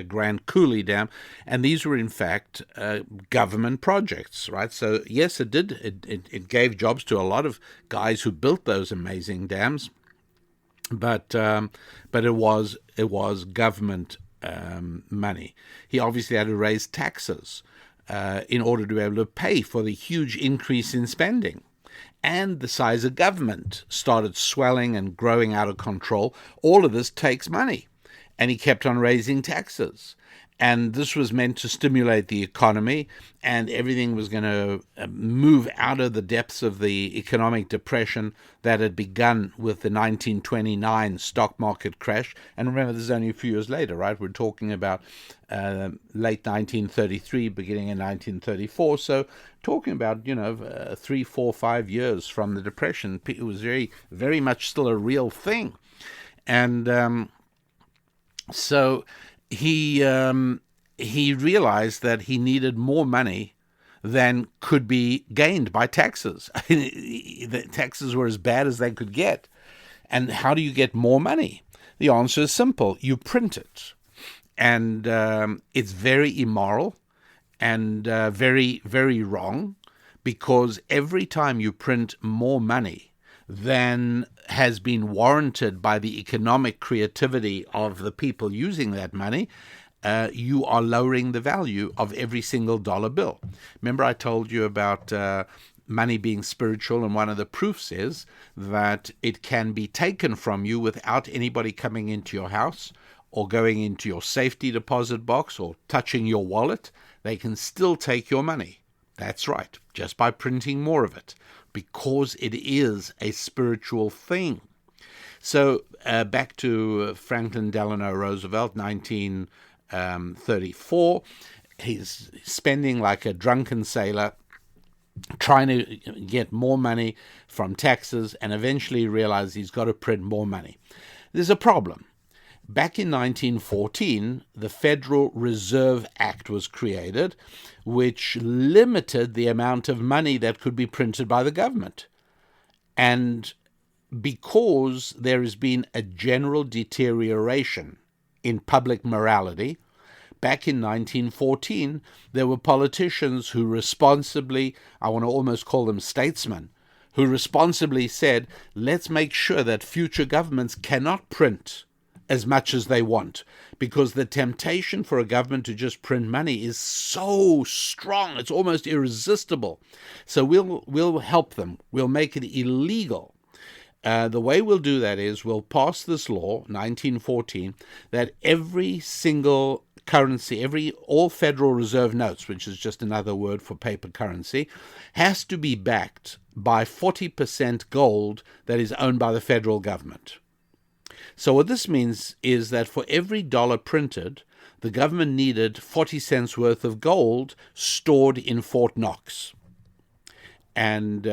Grand Coulee Dam, and these were in fact government projects, right? So yes, it did. It gave jobs to a lot of guys who built those amazing dams, but it was government money. He obviously had to raise taxes in order to be able to pay for the huge increase in spending. And the size of government started swelling and growing out of control. All of this takes money. And he kept on raising taxes. And this was meant to stimulate the economy, and everything was going to move out of the depths of the economic depression that had begun with the 1929 stock market crash. And remember, this is only a few years later, right? We're talking about late 1933, beginning in 1934. So talking about, 3, 4, 5 years from the depression. It was very, very much still a real thing. And so he realized that he needed more money than could be gained by taxes. The taxes were as bad as they could get. And how do you get more money? The answer is simple. You print it. And it's very immoral and very, very wrong, because every time you print more money than has been warranted by the economic creativity of the people using that money, you are lowering the value of every single dollar bill. Remember, I told you about money being spiritual, and one of the proofs is that it can be taken from you without anybody coming into your house or going into your safety deposit box or touching your wallet. They can still take your money. That's right, just by printing more of it, because it is a spiritual thing. So back to Franklin Delano Roosevelt, 1934. He's spending like a drunken sailor, trying to get more money from taxes, and eventually realizes he's got to print more money. There's a problem. Back in 1914, the Federal Reserve Act was created, which limited the amount of money that could be printed by the government. And because there has been a general deterioration in public morality, Back in 1914, there were politicians who responsibly, I want to almost call them statesmen, who responsibly said, let's make sure that future governments cannot print as much as they want, because the temptation for a government to just print money is so strong, it's almost irresistible. So we'll help them. We'll make it illegal. The way we'll do that is we'll pass this law, 1914, that every single currency, all Federal Reserve notes, which is just another word for paper currency, has to be backed by 40% gold that is owned by the federal government. So what this means is that for every dollar printed, the government needed 40 cents worth of gold stored in Fort Knox. And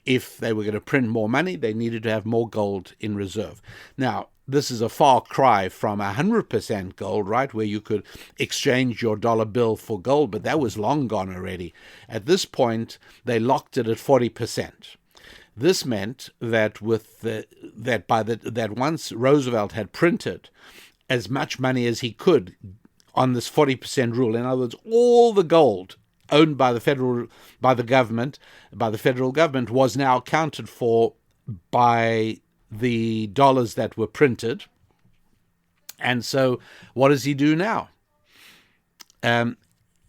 if they were going to print more money, they needed to have more gold in reserve. Now, this is a far cry from 100% gold, right, where you could exchange your dollar bill for gold, but that was long gone already. At this point, they locked it at 40%. This meant that that once Roosevelt had printed as much money as he could on this 40% rule, in other words, all the gold owned by the federal government was now accounted for by the dollars that were printed. And so what does he do now?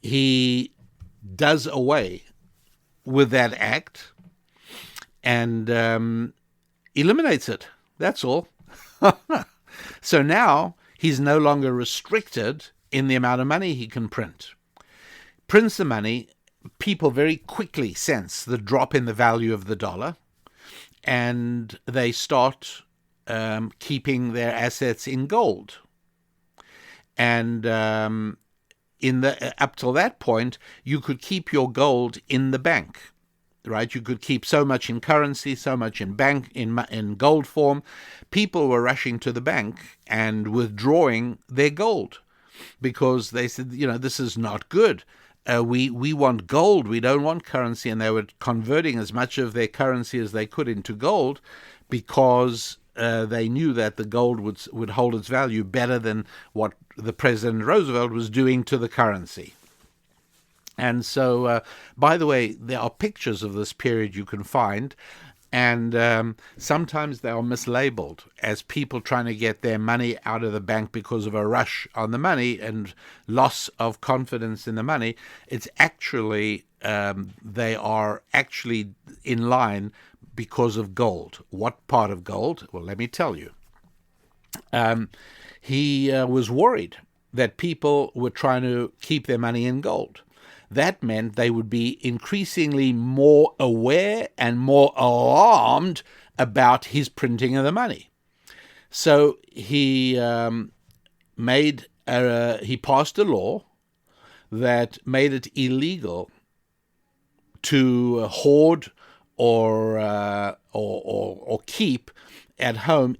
He does away with that act and eliminates it. That's all. So now he's no longer restricted in the amount of money he can print. Prints the money, people very quickly sense the drop in the value of the dollar, and they start keeping their assets in gold. And up till that point, you could keep your gold in the bank, right? You could keep so much in currency, so much in gold form. People were rushing to the bank and withdrawing their gold because they said, this is not good. We want gold. We don't want currency. And they were converting as much of their currency as they could into gold because they knew that the gold would hold its value better than what the President Roosevelt was doing to the currency. And so, by the way, there are pictures of this period you can find, and sometimes they are mislabeled as people trying to get their money out of the bank because of a rush on the money and loss of confidence in the money. It's actually, they are actually in line because of gold. What part of gold? Well, let me tell you. He was worried that people were trying to keep their money in gold. That meant they would be increasingly more aware and more alarmed about his printing of the money. So he passed a law that made it illegal to hoard or keep at home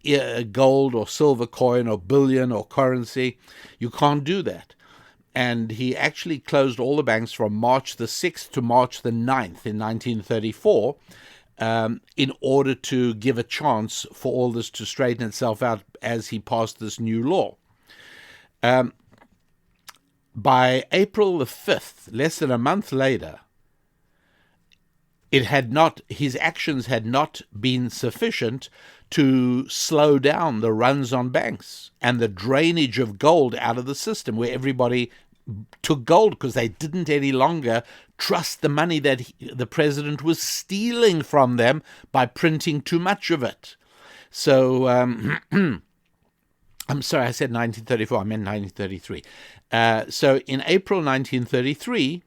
gold or silver coin or bullion or currency. You can't do that. And he actually closed all the banks from March the 6th to March the 9th in 1934 in order to give a chance for all this to straighten itself out as he passed this new law. By April the 5th, less than a month later, his actions had not been sufficient to slow down the runs on banks and the drainage of gold out of the system, where everybody took gold because they didn't any longer trust the money that the president was stealing from them by printing too much of it. So, I'm sorry, I said 1934, I meant 1933. So in April 1933,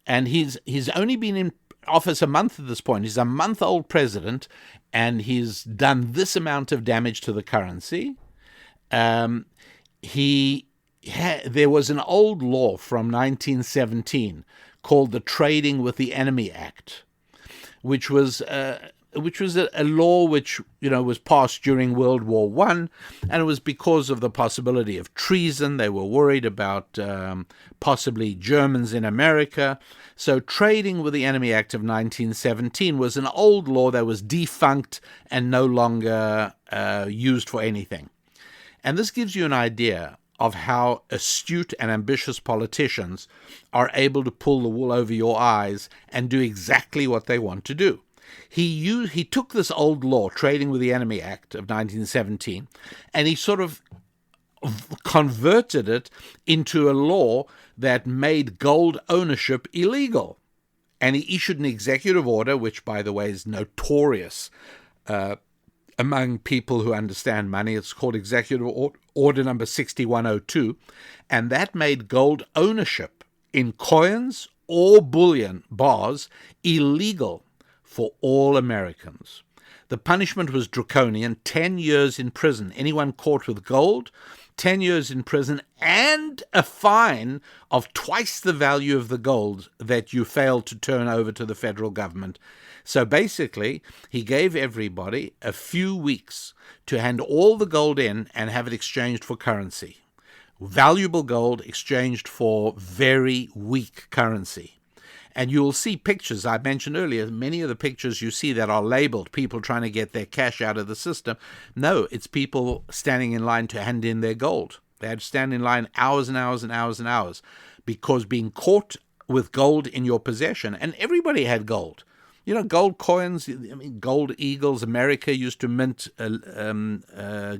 and he's only been in office a month at this point. He's a month-old president, and he's done this amount of damage to the currency. There was an old law from 1917 called the Trading with the Enemy Act, which was a law which was passed during World War I, and it was because of the possibility of treason. They were worried about possibly Germans in America. So Trading with the Enemy Act of 1917 was an old law that was defunct and no longer used for anything. And this gives you an idea of how astute and ambitious politicians are able to pull the wool over your eyes and do exactly what they want to do. He took this old law, Trading with the Enemy Act of 1917, and he sort of converted it into a law that made gold ownership illegal. And he issued an executive order, which, by the way, is notorious among people who understand money. It's called Executive Order number 6102, and that made gold ownership in coins or bullion bars illegal for all Americans. The punishment was draconian, 10 years in prison. Anyone caught with gold, 10 years in prison, and a fine of twice the value of the gold that you failed to turn over to the federal government. So basically, he gave everybody a few weeks to hand all the gold in and have it exchanged for currency. Valuable gold exchanged for very weak currency. And you will see pictures, I mentioned earlier, many of the pictures you see that are labeled people trying to get their cash out of the system. No, it's people standing in line to hand in their gold. They had to stand in line hours and hours and hours and hours because being caught with gold in your possession, and everybody had gold. You know, gold coins, I mean, gold eagles. America used to mint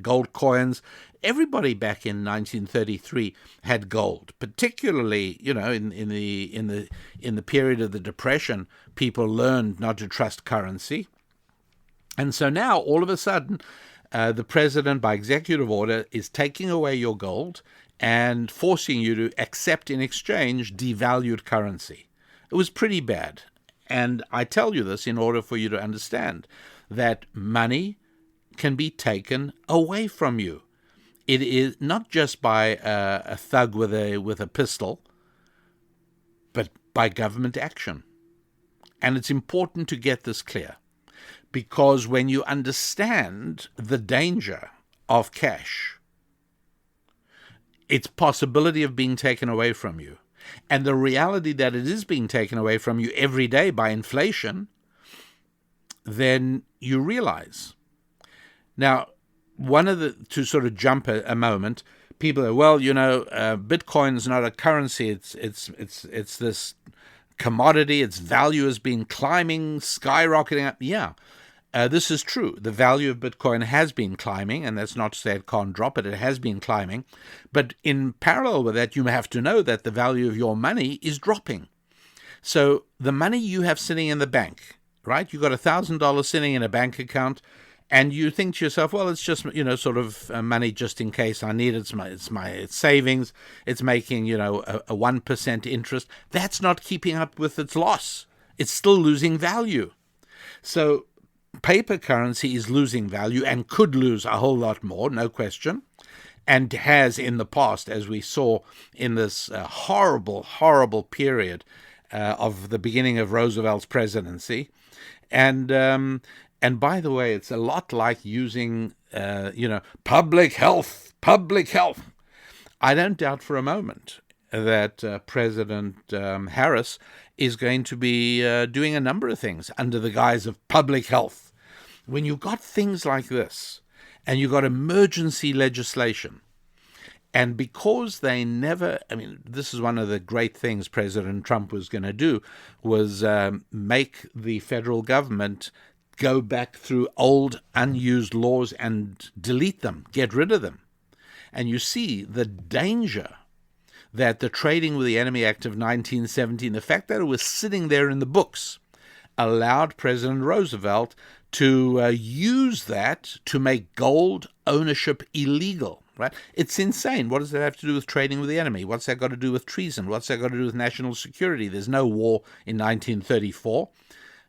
gold coins. Everybody back in 1933 had gold, particularly, you know, in the period of the Depression, people learned not to trust currency. And so now, all of a sudden, the president, by executive order, is taking away your gold and forcing you to accept in exchange devalued currency. It was pretty bad. And I tell you this in order for you to understand that money can be taken away from you. It is not just by a thug with a pistol, but by government action. And it's important to get this clear, because when you understand the danger of cash, its possibility of being taken away from you, and the reality that it is being taken away from you every day by inflation, then you realize. Now, to sort of jump a moment, people are, well, you know, Bitcoin's not a currency. It's this commodity. Its value has been climbing, skyrocketing up. Yeah. This is true. The value of Bitcoin has been climbing, and that's not to say it can't drop, but it has been climbing. But in parallel with that, you have to know that the value of your money is dropping. So the money you have sitting in the bank, right? You've got $1,000 sitting in a bank account, and you think to yourself, well, it's just, you know, sort of money just in case I need it. It's savings. It's making, you know, a 1% interest. That's not keeping up with its loss. It's still losing value. So paper currency is losing value and could lose a whole lot more, no question, and has in the past, as we saw in this horrible, horrible period of the beginning of Roosevelt's presidency. And by the way, it's a lot like using, public health. I don't doubt for a moment that President Harris is going to be doing a number of things under the guise of public health. When you've got things like this, and you've got emergency legislation, and because they never, I mean, this is one of the great things President Trump was going to do, was make the federal government go back through old, unused laws and delete them, get rid of them. And you see the danger that the Trading with the Enemy Act of 1917, the fact that it was sitting there in the books, allowed President Roosevelt to use that to make gold ownership illegal, right? It's insane. What does that have to do with trading with the enemy? What's that got to do with treason? What's that got to do with national security? There's no war in 1934,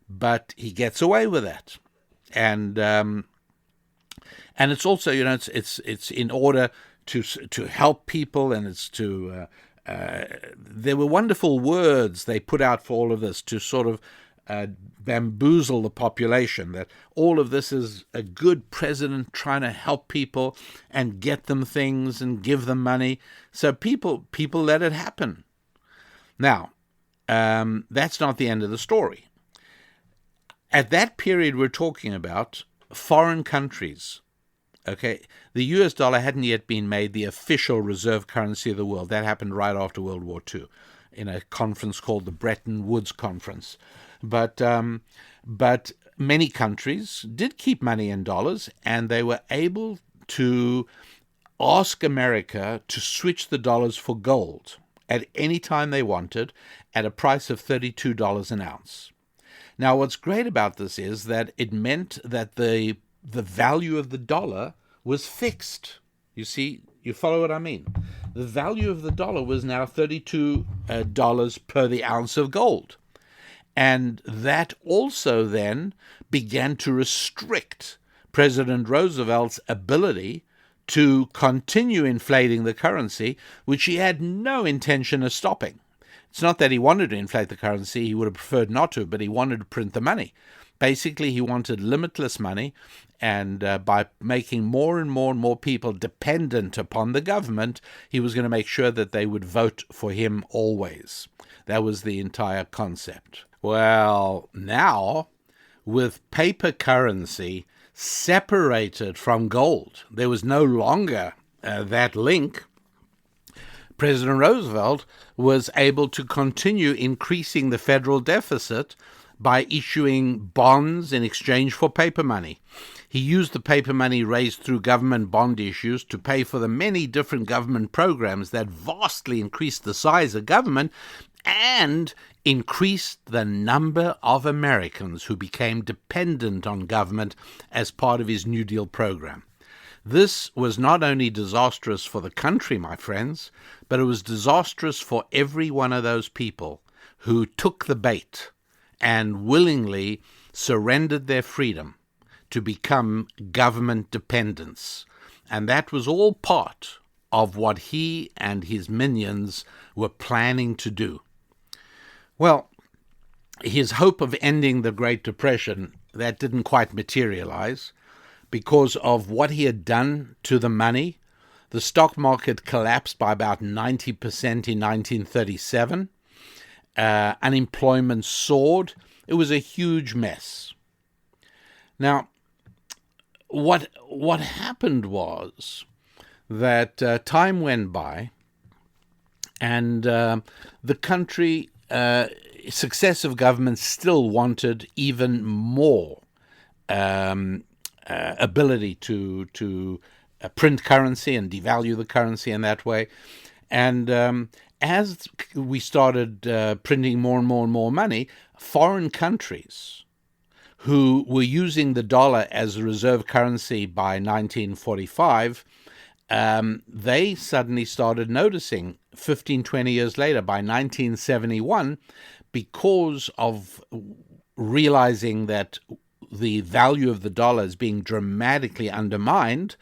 but he gets away with that. And it's also, you know, it's in order to help people, and it's to there were wonderful words they put out for all of this to sort of bamboozle the population, that all of this is a good president trying to help people and get them things and give them money. So people let it happen. Now, that's not the end of the story. At that period we're talking about, foreign countries Okay, the US dollar hadn't yet been made the official reserve currency of the world. That happened right after World War II in a conference called the Bretton Woods Conference. But many countries did keep money in dollars, and they were able to ask America to switch the dollars for gold at any time they wanted at a price of $32 an ounce. Now, what's great about this is that it meant that the value of the dollar was fixed. You see, you follow what I mean? The value of the dollar was now $32 per the ounce of gold. And that also then began to restrict President Roosevelt's ability to continue inflating the currency, which he had no intention of stopping. It's not that he wanted to inflate the currency, he would have preferred not to, but he wanted to print the money. Basically, he wanted limitless money, and by making more and more and more people dependent upon the government, he was going to make sure that they would vote for him always. That was the entire concept. Well, now, with paper currency separated from gold, there was no longer that link. President Roosevelt was able to continue increasing the federal deficit by issuing bonds in exchange for paper money. He used the paper money raised through government bond issues to pay for the many different government programs that vastly increased the size of government and increased the number of Americans who became dependent on government as part of his New Deal program. This was not only disastrous for the country, my friends, but it was disastrous for every one of those people who took the bait and willingly surrendered their freedom to become government dependents. And that was all part of what he and his minions were planning to do. Well, his hope of ending the Great Depression, that didn't quite materialize because of what he had done to the money. The stock market collapsed by about 90% in 1937. Unemployment soared. It was a huge mess. Now, what happened was that time went by, and the country, successive governments still wanted even more ability to print currency and devalue the currency in that way. And as we started printing more and more and more money, foreign countries who were using the dollar as a reserve currency by 1945, they suddenly started noticing 15, 20 years later, by 1971, because of realizing that the value of the dollar is being dramatically undermined.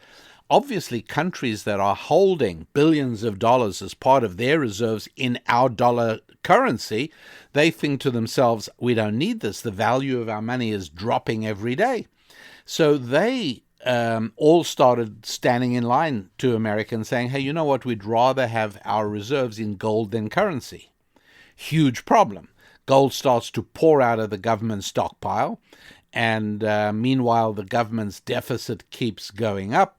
Obviously, countries that are holding billions of dollars as part of their reserves in our dollar currency, they think to themselves, we don't need this. The value of our money is dropping every day. So they all started standing in line to America and saying, hey, you know what? We'd rather have our reserves in gold than currency. Huge problem. Gold starts to pour out of the government stockpile. And meanwhile, the government's deficit keeps going up.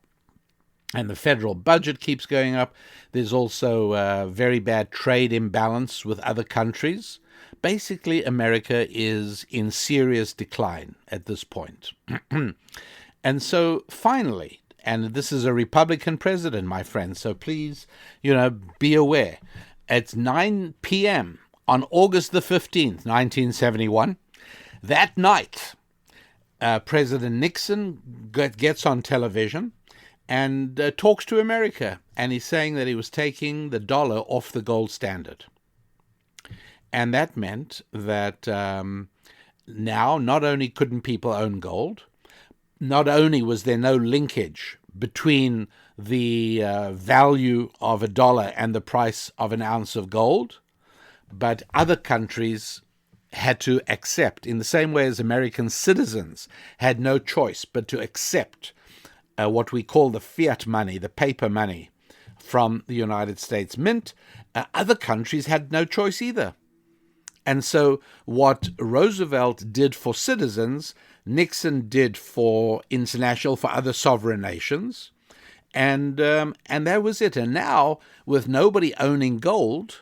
And the federal budget keeps going up. There's also a very bad trade imbalance with other countries. Basically, America is in serious decline at this point. And so finally, and this is a Republican president, my friend, so please, be aware. It's 9 p.m. on August the 15th, 1971. That night, President Nixon gets on television and talks to America, and he's saying that he was taking the dollar off the gold standard. And that meant that now not only couldn't people own gold, not only was there no linkage between the value of a dollar and the price of an ounce of gold, but other countries had to accept, in the same way as American citizens had no choice but to accept what we call the fiat money, the paper money from the United States Mint. Other countries had no choice either. And so what Roosevelt did for citizens, Nixon did for other sovereign nations, and that was it. And now, with nobody owning gold,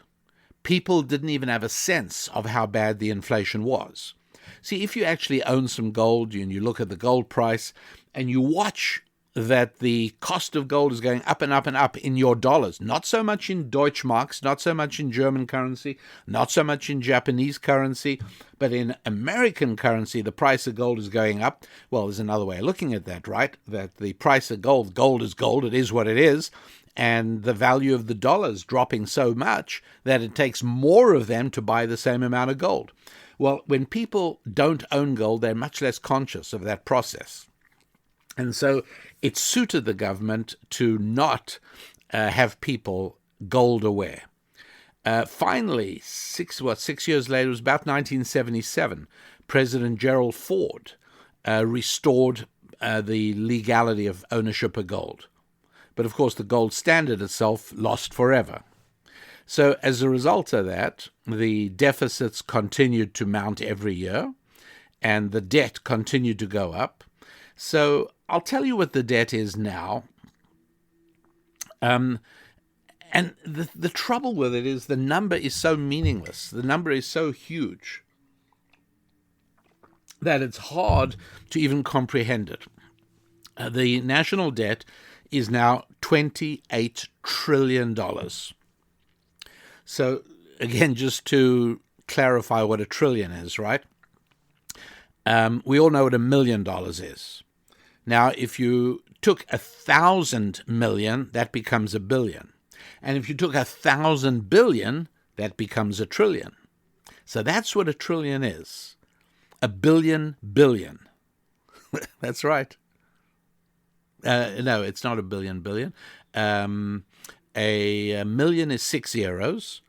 people didn't even have a sense of how bad the inflation was. See, if you actually own some gold and you look at the gold price and you watch that the cost of gold is going up and up and up in your dollars, not so much in Deutschmarks, not so much in German currency, not so much in Japanese currency, but in American currency, the price of gold is going up. Well, there's another way of looking at that, right? That the price of gold is gold, it is what it is, and the value of the dollar is dropping so much that it takes more of them to buy the same amount of gold. Well, when people don't own gold, they're much less conscious of that process. And so it suited the government to not have people gold aware. Finally, 6 years later, it was about 1977, President Gerald Ford restored the legality of ownership of gold. But of course, the gold standard itself lost forever. So as a result of that, the deficits continued to mount every year, and the debt continued to go up. So I'll tell you what the debt is now. And the trouble with it is the number is so meaningless. The number is so huge that it's hard to even comprehend it. The national debt is now $28 trillion. So again, just to clarify what a trillion is, right? We all know what $1 million is. Now, if you took 1,000 million, that becomes a billion. And if you took 1,000 billion, that becomes a trillion. So that's what a trillion is. A billion. That's right. No, it's not a billion. A million is 6 zeros.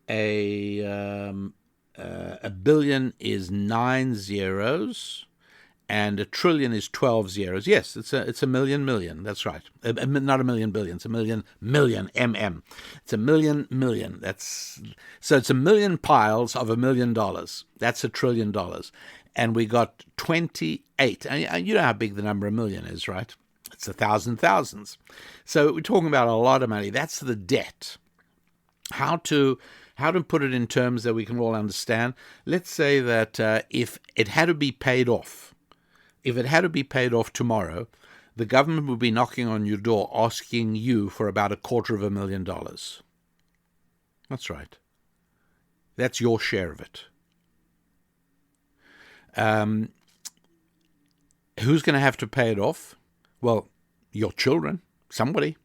A billion is 9 zeros. And a trillion is 12 zeros. Yes, it's a million. That's right. Not a million billion. It's a million, MM. It's a million. So it's a million piles of $1 million. That's $1 trillion. And we got 28. And you know how big the number of million is, right? It's 1,000 thousands. So we're talking about a lot of money. That's the debt. How to put it in terms that we can all understand? Let's say that if it had to be paid off, tomorrow, the government would be knocking on your door asking you for about $250,000. That's right. That's your share of it. Who's going to have to pay it off? Well, your children, somebody.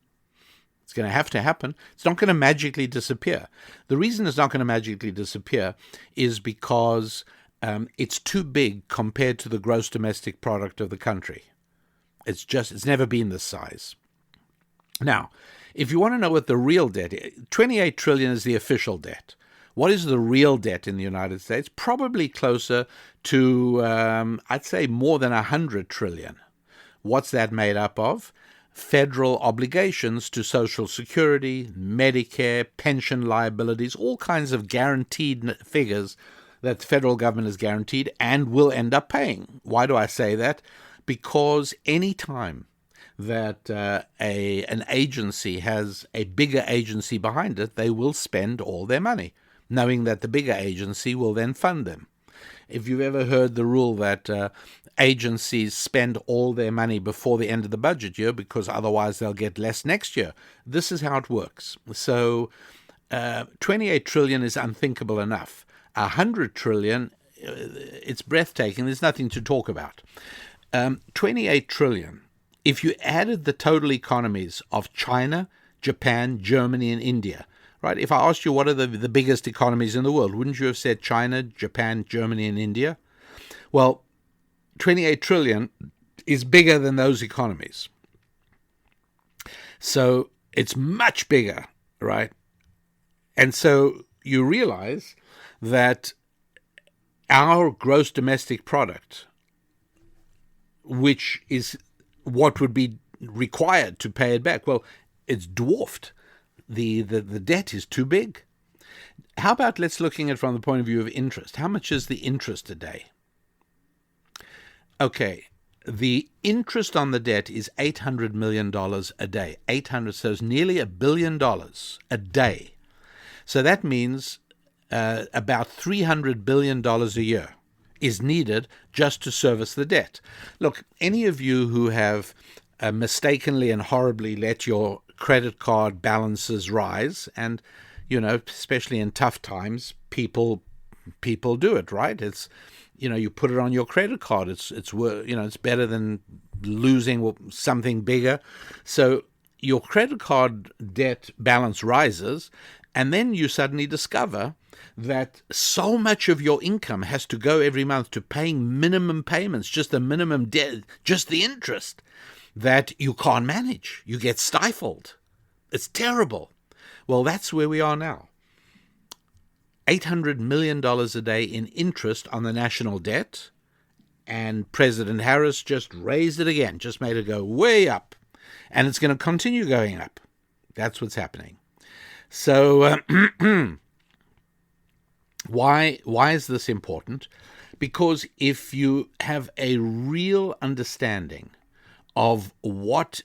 It's going to have to happen. It's not going to magically disappear. The reason it's not going to magically disappear is because it's too big compared to the gross domestic product of the country. It's never been this size. Now, if you want to know what the real debt is, 28 trillion is the official debt. What is the real debt in the United States? Probably closer to, I'd say, more than 100 trillion. What's that made up of? Federal obligations to Social Security, Medicare, pension liabilities, all kinds of guaranteed figures that the federal government is guaranteed and will end up paying. Why do I say that? Because any time that an agency has a bigger agency behind it, they will spend all their money, knowing that the bigger agency will then fund them. If you've ever heard the rule that agencies spend all their money before the end of the budget year because otherwise they'll get less next year, this is how it works. So 28 trillion is unthinkable enough. 100 trillion, it's breathtaking. There's nothing to talk about. 28 trillion, if you added the total economies of China, Japan, Germany, and India, right? If I asked you what are the biggest economies in the world, wouldn't you have said China, Japan, Germany, and India? Well, 28 trillion is bigger than those economies. So it's much bigger, right? And so you realize that our gross domestic product, which is what would be required to pay it back, well, it's dwarfed. The debt is too big. How about let's looking at it from the point of view of interest? How much is the interest today? Okay. The interest on the debt is $800 million a day. 800, so it's nearly $1 billion a day. So that means about $300 billion a year is needed just to service the debt. Look, any of you who have mistakenly and horribly let your credit card balances rise, and especially in tough times, people do it, right? It's you put it on your credit card. It's better than losing something bigger. So your credit card debt balance rises, and then you suddenly discover that so much of your income has to go every month to paying minimum payments, just the minimum debt, just the interest, that you can't manage. You get stifled. It's terrible. Well, that's where we are now. $800 million a day in interest on the national debt, and President Harris just raised it again, just made it go way up, and it's going to continue going up. That's what's happening. So why is this important? Because if you have a real understanding of what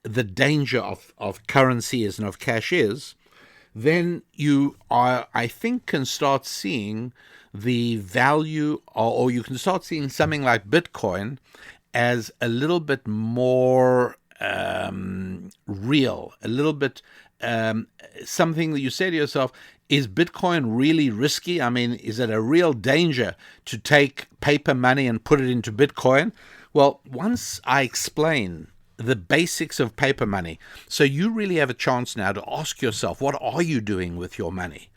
the danger of currency is and of cash is, then you I think, can start seeing the value, or you can start seeing something like Bitcoin as a little bit more real, a little bit something that you say to yourself, is Bitcoin really risky? I mean, is it a real danger to take paper money and put it into Bitcoin? Well, once I explain the basics of paper money, so you really have a chance now to ask yourself, what are you doing with your money?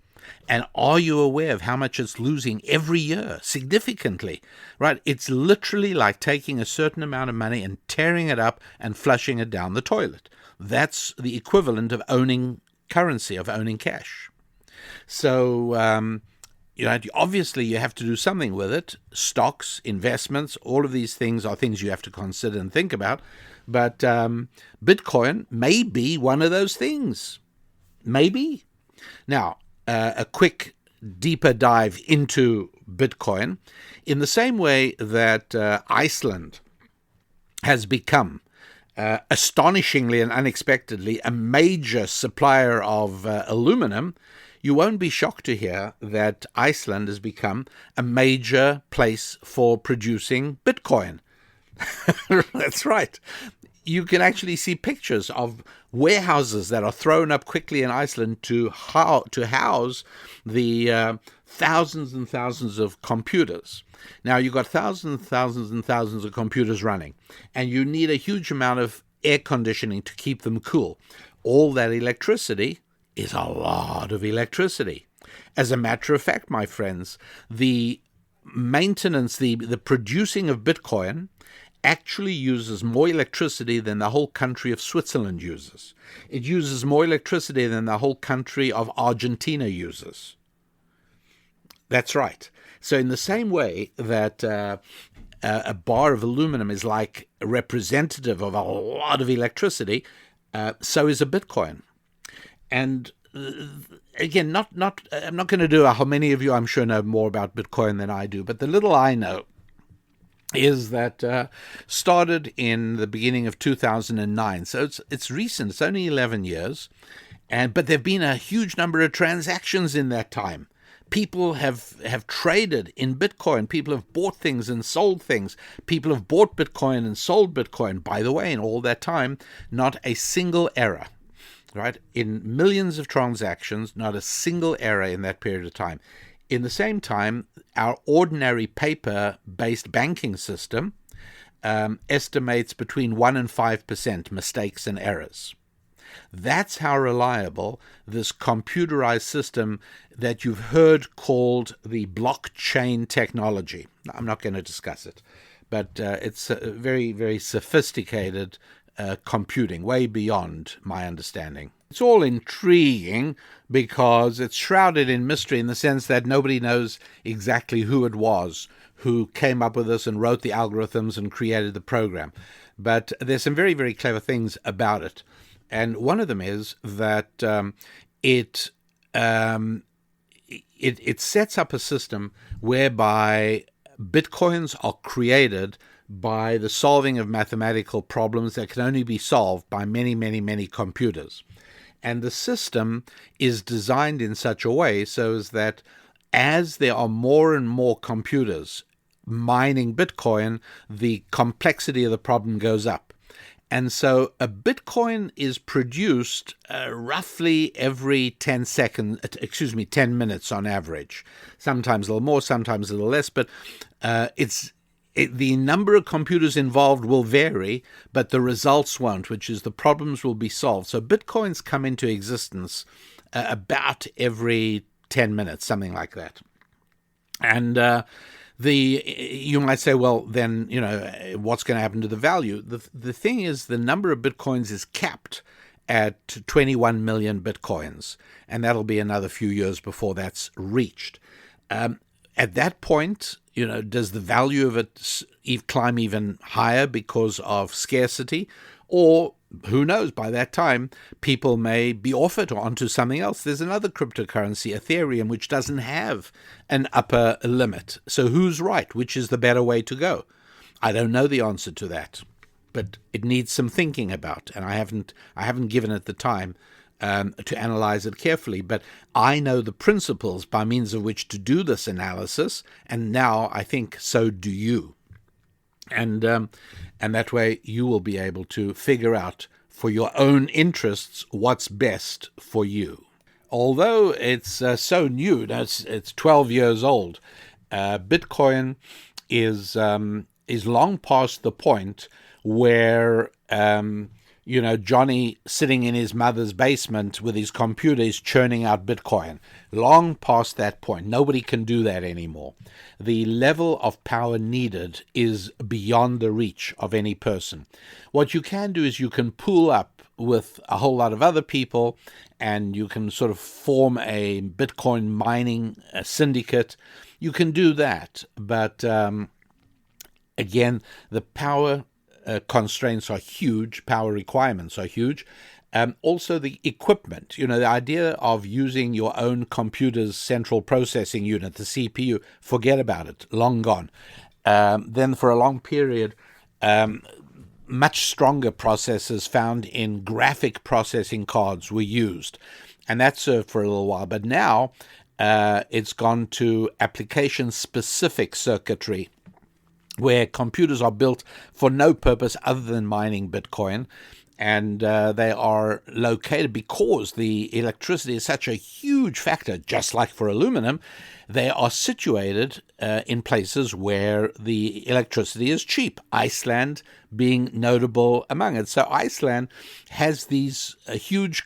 And are you aware of how much it's losing every year, significantly, right? It's literally like taking a certain amount of money and tearing it up and flushing it down the toilet. That's the equivalent of owning currency, of owning cash. So, obviously you have to do something with it. Stocks, investments, all of these things are things you have to consider and think about. But Bitcoin may be one of those things. Maybe. Now, a quick, deeper dive into Bitcoin. In the same way that Iceland has become astonishingly and unexpectedly a major supplier of aluminum, you won't be shocked to hear that Iceland has become a major place for producing Bitcoin. That's right. You can actually see pictures of warehouses that are thrown up quickly in Iceland to house the thousands and thousands of computers. Now, you've got thousands and thousands and thousands of computers running, and you need a huge amount of air conditioning to keep them cool. All that electricity is a lot of electricity. As a matter of fact, my friends, the maintenance, the producing of Bitcoin actually uses more electricity than the whole country of Switzerland uses. It uses more electricity than the whole country of Argentina uses. That's right. So in the same way that a bar of aluminum is like a representative of a lot of electricity, so is a Bitcoin. And again, I'm not going to do how many of you, I'm sure, know more about Bitcoin than I do, but the little I know is that started in the beginning of 2009. So it's recent. It's only 11 years. But there have been a huge number of transactions in that time. People have traded in Bitcoin. People have bought things and sold things. People have bought Bitcoin and sold Bitcoin. By the way, in all that time, not a single error. Right? In millions of transactions, not a single error in that period of time. In the same time, our ordinary paper-based banking system estimates between 1% and 5% mistakes and errors. That's how reliable this computerized system that you've heard called the blockchain technology. I'm not going to discuss it, but it's a very, very sophisticated computing, way beyond my understanding. It's all intriguing because it's shrouded in mystery in the sense that nobody knows exactly who it was who came up with this and wrote the algorithms and created the program. But there's some very, very clever things about it. And one of them is that it sets up a system whereby Bitcoins are created by the solving of mathematical problems that can only be solved by many, many, many computers. And the system is designed in such a way so as that as there are more and more computers mining Bitcoin, the complexity of the problem goes up. And so a Bitcoin is produced roughly every 10 minutes on average. Sometimes a little more, sometimes a little less, but the number of computers involved will vary, but the results won't, which is the problems will be solved. So Bitcoins come into existence about every 10 minutes, something like that. And you might say, well, then, what's going to happen to the value? The thing is, the number of Bitcoins is capped at 21 million Bitcoins, and that'll be another few years before that's reached. At that point, does the value of it climb even higher because of scarcity? Or who knows, by that time, people may be off it or onto something else. There's another cryptocurrency, Ethereum, which doesn't have an upper limit. So who's right? Which is the better way to go? I don't know the answer to that, but it needs some thinking about, and I haven't given it the time to analyze it carefully, but I know the principles by means of which to do this analysis, and now I think so do you. And that way you will be able to figure out for your own interests what's best for you. Although it's so new, it's 12 years old, Bitcoin is long past the point where Johnny sitting in his mother's basement with his computer is churning out Bitcoin. Long past that point. Nobody can do that anymore. The level of power needed is beyond the reach of any person. What you can do is you can pool up with a whole lot of other people, and you can sort of form a Bitcoin mining syndicate. You can do that, but again, the power constraints are huge, power requirements are huge. Also the equipment, the idea of using your own computer's central processing unit, the CPU, forget about it, long gone. Then for a long period, much stronger processors found in graphic processing cards were used, and that served for a little while. But now it's gone to application-specific circuitry, where computers are built for no purpose other than mining Bitcoin, and they are located because the electricity is such a huge factor, just like for aluminum. They are situated in places where the electricity is cheap, Iceland being notable among it. So Iceland has these huge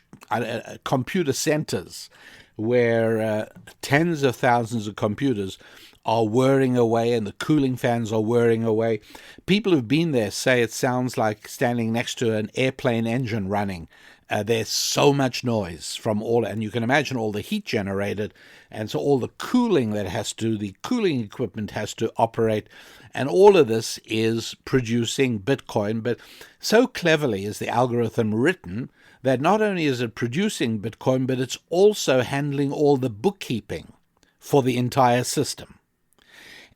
computer centers where tens of thousands of computers are whirring away and the cooling fans are whirring away. People who've been there say it sounds like standing next to an airplane engine running. There's so much noise from and you can imagine all the heat generated, and so all the cooling the cooling equipment has to operate, and all of this is producing Bitcoin. But so cleverly is the algorithm written that not only is it producing Bitcoin, but it's also handling all the bookkeeping for the entire system.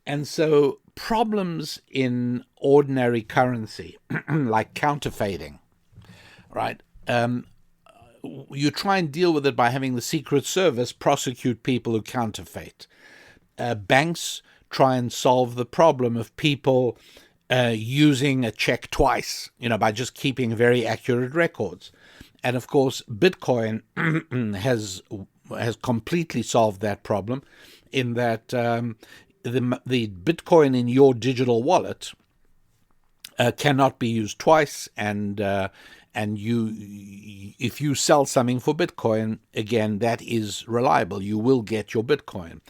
And so problems in ordinary currency, like counterfeiting, right? You try and deal with it by having the Secret Service prosecute people who counterfeit. Banks try and solve the problem of people using a check twice, by just keeping very accurate records. And of course, Bitcoin has completely solved that problem, in that the Bitcoin in your digital wallet cannot be used twice, and if you sell something for Bitcoin, again, that is reliable. You will get your Bitcoin,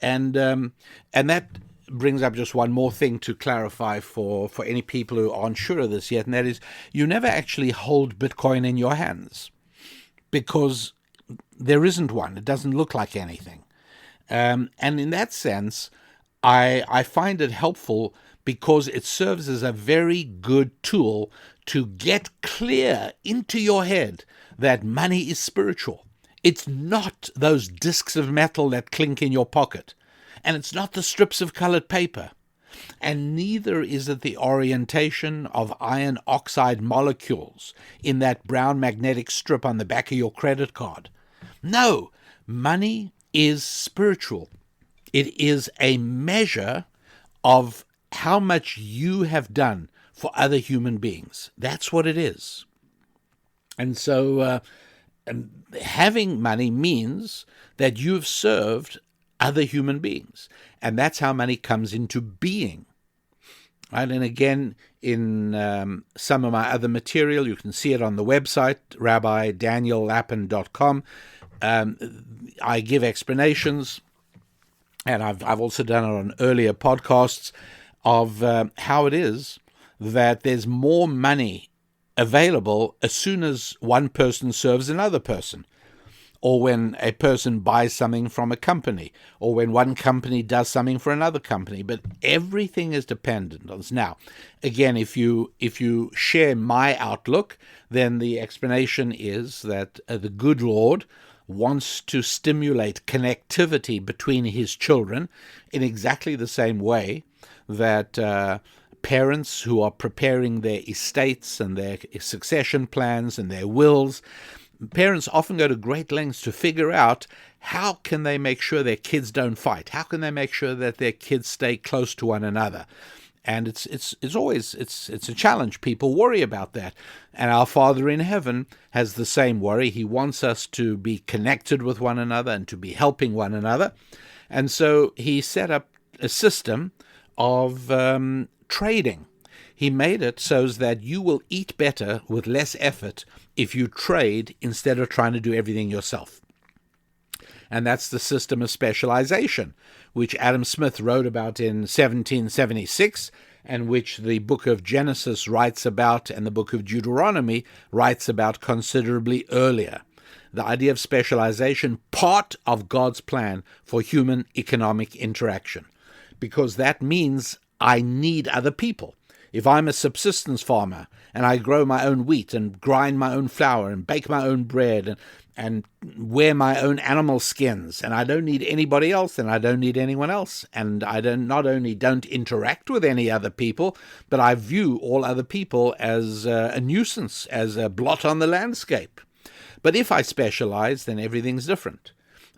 and that brings up just one more thing to clarify for any people who aren't sure of this yet, and that is you never actually hold Bitcoin in your hands, because there isn't one. It doesn't look like anything. And in that sense, I find it helpful because it serves as a very good tool to get clear into your head that money is spiritual. It's not those discs of metal that clink in your pocket, and it's not the strips of colored paper. And neither is it the orientation of iron oxide molecules in that brown magnetic strip on the back of your credit card. No, money is spiritual. It is a measure of how much you have done for other human beings. That's what it is. And so having money means that you've served other human beings. And that's how money comes into being. Right? And again, in some of my other material, you can see it on the website, rabbidaniellapin.com. I give explanations, and I've also done it on earlier podcasts, of how it is that there's more money available as soon as one person serves another person, or when a person buys something from a company, or when one company does something for another company. But everything is dependent on this. Now, again, if you share my outlook, then the explanation is that the good Lord wants to stimulate connectivity between his children in exactly the same way that parents who are preparing their estates and their succession plans and their wills, parents often go to great lengths to figure out how can they make sure their kids don't fight, how can they make sure that their kids stay close to one another. And it's always a challenge. People worry about that. And our Father in heaven has the same worry. He wants us to be connected with one another and to be helping one another. And so he set up a system of trading. He made it so that you will eat better with less effort if you trade instead of trying to do everything yourself. And that's the system of specialization, which Adam Smith wrote about in 1776, and which the book of Genesis writes about and the book of Deuteronomy writes about considerably earlier. The idea of specialization, part of God's plan for human economic interaction, because that means I need other people. If I'm a subsistence farmer and I grow my own wheat and grind my own flour and bake my own bread and wear my own animal skins, and I don't need anybody else, and I don't need anyone else, and I not only don't interact with any other people, but I view all other people as a nuisance, as a blot on the landscape. But if I specialize, then everything's different.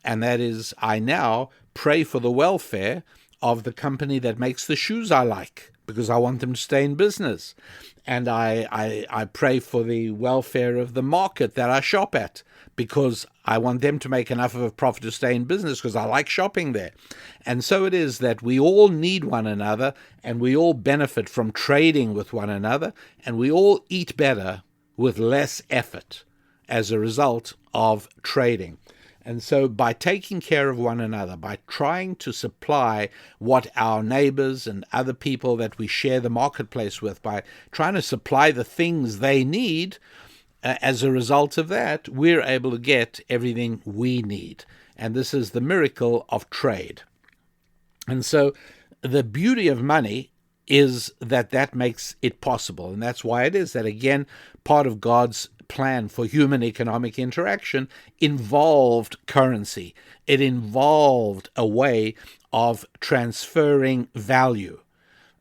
And that is, I now pray for the welfare of the company that makes the shoes I like, because I want them to stay in business. And I pray for the welfare of the market that I shop at, because I want them to make enough of a profit to stay in business, because I like shopping there. And so it is that we all need one another, and we all benefit from trading with one another, and we all eat better with less effort as a result of trading. And so by taking care of one another, by trying to supply what our neighbors and other people that we share the marketplace with, by trying to supply the things they need, as a result of that, we're able to get everything we need. And this is the miracle of trade. And so the beauty of money is that makes it possible. And that's why it is that, again, part of God's plan for human economic interaction involved currency. It involved a way of transferring value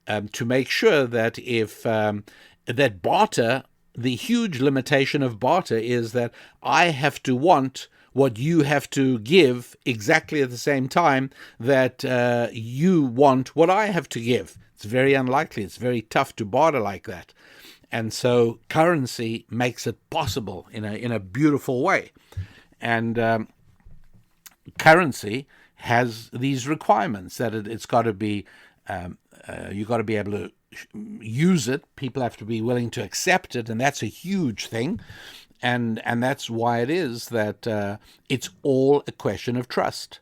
to make sure that if that barter, the huge limitation of barter is that I have to want what you have to give exactly at the same time that you want what I have to give. It's very unlikely. It's very tough to barter like that. And so currency makes it possible in a beautiful way. And currency has these requirements that it's got to be, you've got to be able to use it. People have to be willing to accept it, and that's a huge thing. And that's why it is that it's all a question of trust.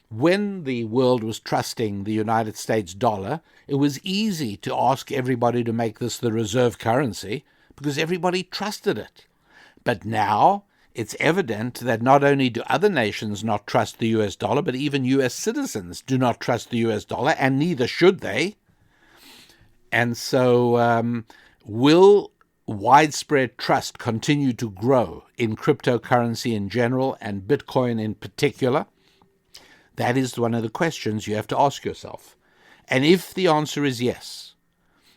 When the world was trusting the United States dollar, it was easy to ask everybody to make this the reserve currency because everybody trusted it. But now it's evident that not only do other nations not trust the US dollar, but even US citizens do not trust the US dollar, and neither should they. And so will widespread trust continue to grow in cryptocurrency in general and Bitcoin in particular? That is one of the questions you have to ask yourself. And if the answer is yes,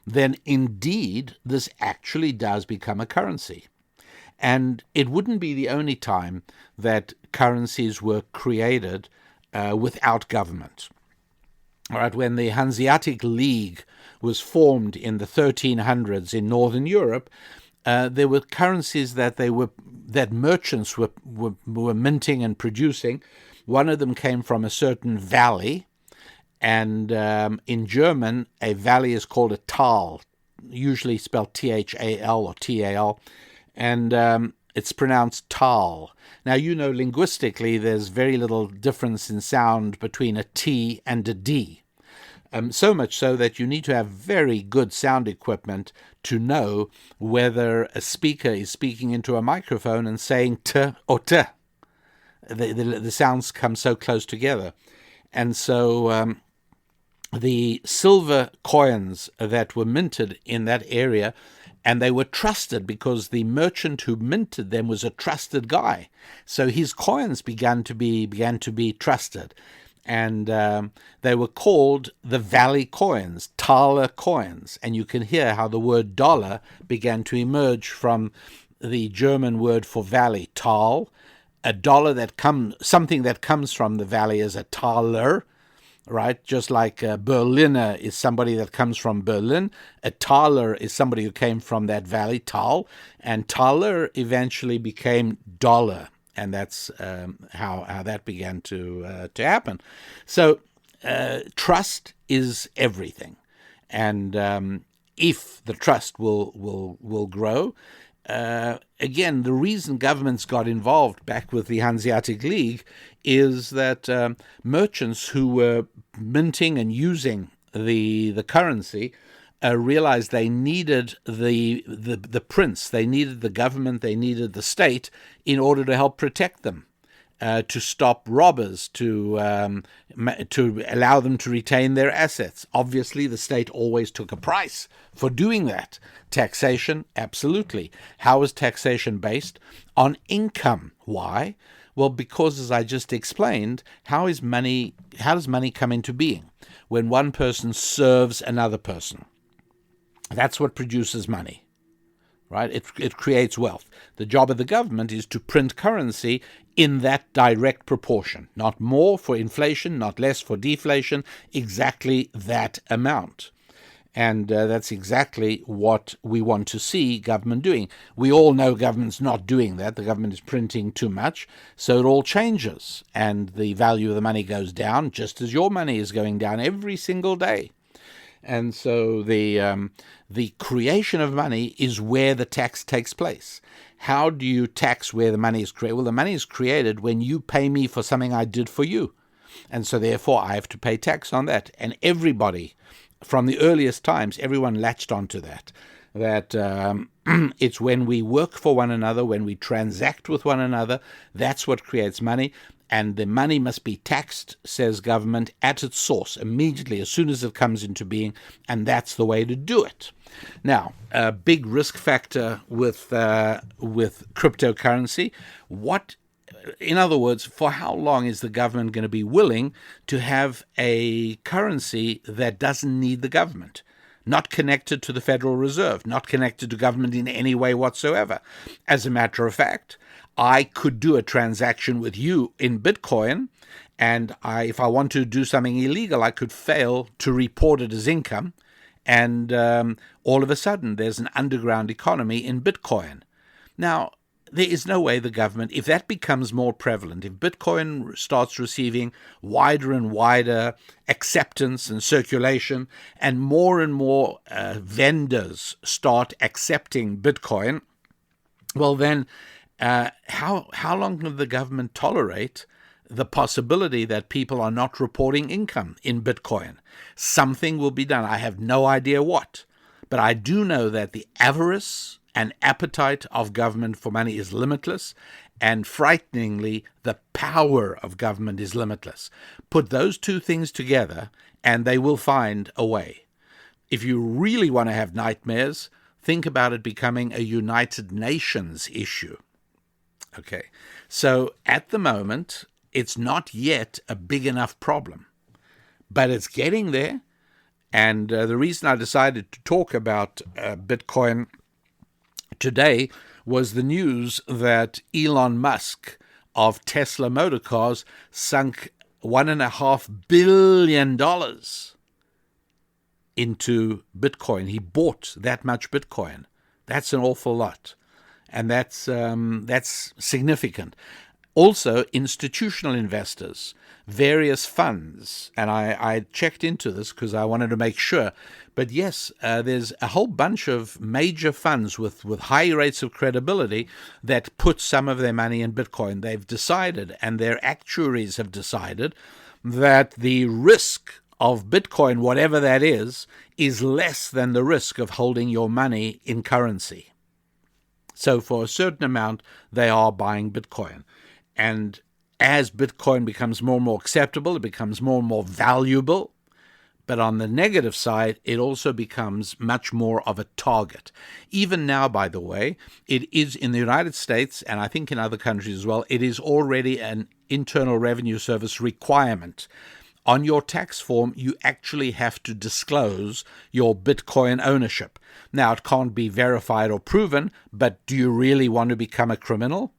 then indeed this actually does become a currency. And it wouldn't be the only time that currencies were created without government. All right, when the Hanseatic League was formed in the 1300s in Northern Europe, there were currencies that merchants were minting and producing. One of them came from a certain valley, and in German, a valley is called a Tal, usually spelled Thal or Tal, and it's pronounced Tal. Now, linguistically, there's very little difference in sound between a T and a D. So much so that you need to have very good sound equipment to know whether a speaker is speaking into a microphone and saying T or T. The sounds come so close together. And so the silver coins that were minted in that area, and they were trusted because the merchant who minted them was a trusted guy. So his coins began to be trusted. And they were called the valley coins, Thaler coins. And you can hear how the word dollar began to emerge from the German word for valley, Tal. A dollar something that comes from the valley is a Thaler, right? Just like a Berliner is somebody that comes from Berlin. A Thaler is somebody who came from that valley, Tal. And Thaler eventually became dollar. And that's how that began to happen. So trust is everything, and if the trust will grow, again, the reason governments got involved back with the Hanseatic League is that merchants who were minting and using the currency realized they needed the prince, they needed the government, they needed the state in order to help protect them, to stop robbers, to allow them to retain their assets. Obviously, the state always took a price for doing that. Taxation, absolutely. How is taxation based? On income. Why? Well, because, as I just explained, how does money come into being? When one person serves another person. That's what produces money, right? It creates wealth. The job of the government is to print currency in that direct proportion, not more for inflation, not less for deflation, exactly that amount. And that's exactly what we want to see government doing. We all know government's not doing that. The government is printing too much, so it all changes, and the value of the money goes down, just as your money is going down every single day. And so the creation of money is where the tax takes place. How do you tax where the money is created? Well, the money is created when you pay me for something I did for you. And so therefore I have to pay tax on that. And everybody, from the earliest times, everyone latched onto that it's when we work for one another, when we transact with one another, that's what creates money. And the money must be taxed, says government, at its source, immediately, as soon as it comes into being, and that's the way to do it. Now, a big risk factor with cryptocurrency, in other words, for how long is the government going to be willing to have a currency that doesn't need the government? Not connected to the Federal Reserve, not connected to government in any way whatsoever. As a matter of fact, I could do a transaction with you in Bitcoin, and if I want to do something illegal, I could fail to report it as income, and all of a sudden there's an underground economy in Bitcoin. Now, there is no way the government, if that becomes more prevalent, if Bitcoin starts receiving wider and wider acceptance and circulation, and more vendors start accepting Bitcoin, well then, how long will the government tolerate the possibility that people are not reporting income in Bitcoin? Something will be done. I have no idea what, but I do know that the avarice and appetite of government for money is limitless, and frighteningly, the power of government is limitless. Put those two things together, and they will find a way. If you really want to have nightmares, think about it becoming a United Nations issue. Okay, so at the moment, it's not yet a big enough problem, but it's getting there. And the reason I decided to talk about Bitcoin today was the news that Elon Musk of Tesla Motor Cars sunk $1.5 billion into Bitcoin. He bought that much Bitcoin. That's an awful lot. And that's significant. Also, institutional investors, various funds, and I checked into this because I wanted to make sure. But yes, there's a whole bunch of major funds with high rates of credibility that put some of their money in Bitcoin. They've decided, and their actuaries have decided, that the risk of Bitcoin, whatever that is less than the risk of holding your money in currency. So for a certain amount, they are buying Bitcoin. And as Bitcoin becomes more and more acceptable, it becomes more and more valuable. But on the negative side, it also becomes much more of a target. Even now, by the way, it is in the United States, and I think in other countries as well, it is already an Internal Revenue Service requirement. On your tax form, you actually have to disclose your Bitcoin ownership. Now, it can't be verified or proven, but do you really want to become a criminal?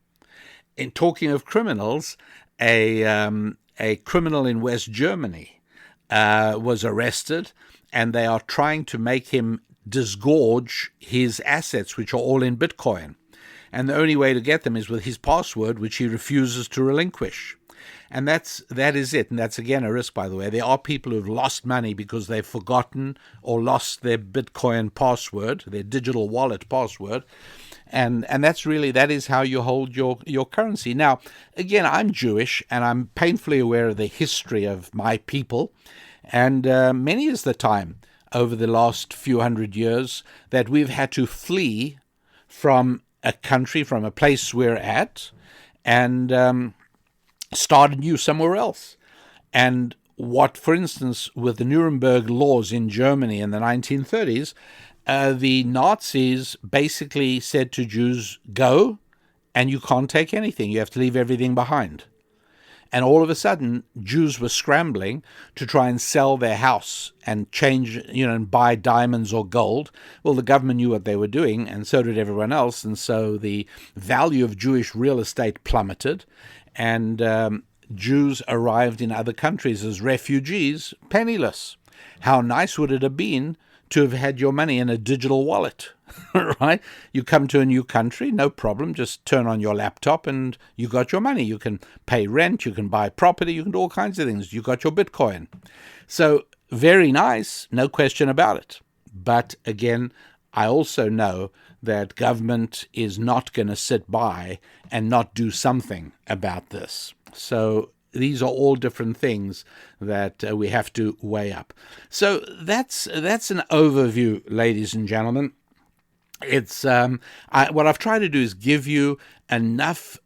In talking of criminals, a criminal in West Germany was arrested, and they are trying to make him disgorge his assets, which are all in Bitcoin. And the only way to get them is with his password, which he refuses to relinquish. And that is it. And that's, again, a risk, by the way. There are people who've lost money because they've forgotten or lost their Bitcoin password, their digital wallet password. And that is how you hold your currency. Now, again, I'm Jewish, and I'm painfully aware of the history of my people. And many is the time over the last few hundred years that we've had to flee from a country, from a place we're at, and start anew somewhere else. And what, for instance, with the Nuremberg laws in Germany in the 1930s, the Nazis basically said to Jews, go, and you can't take anything. You have to leave everything behind. And all of a sudden, Jews were scrambling to try and sell their house and change, and buy diamonds or gold. Well, the government knew what they were doing, and so did everyone else. And so the value of Jewish real estate plummeted, and Jews arrived in other countries as refugees, penniless. How nice would it have been to have had your money in a digital wallet, right? You come to a new country, no problem, just turn on your laptop and you got your money. You can pay rent, you can buy property, you can do all kinds of things. You got your Bitcoin. So very nice, no question about it. But again, I also know that government is not going to sit by and not do something about this. So these are all different things that we have to weigh up. So that's an overview, ladies and gentlemen. It's what I've tried to do is give you enough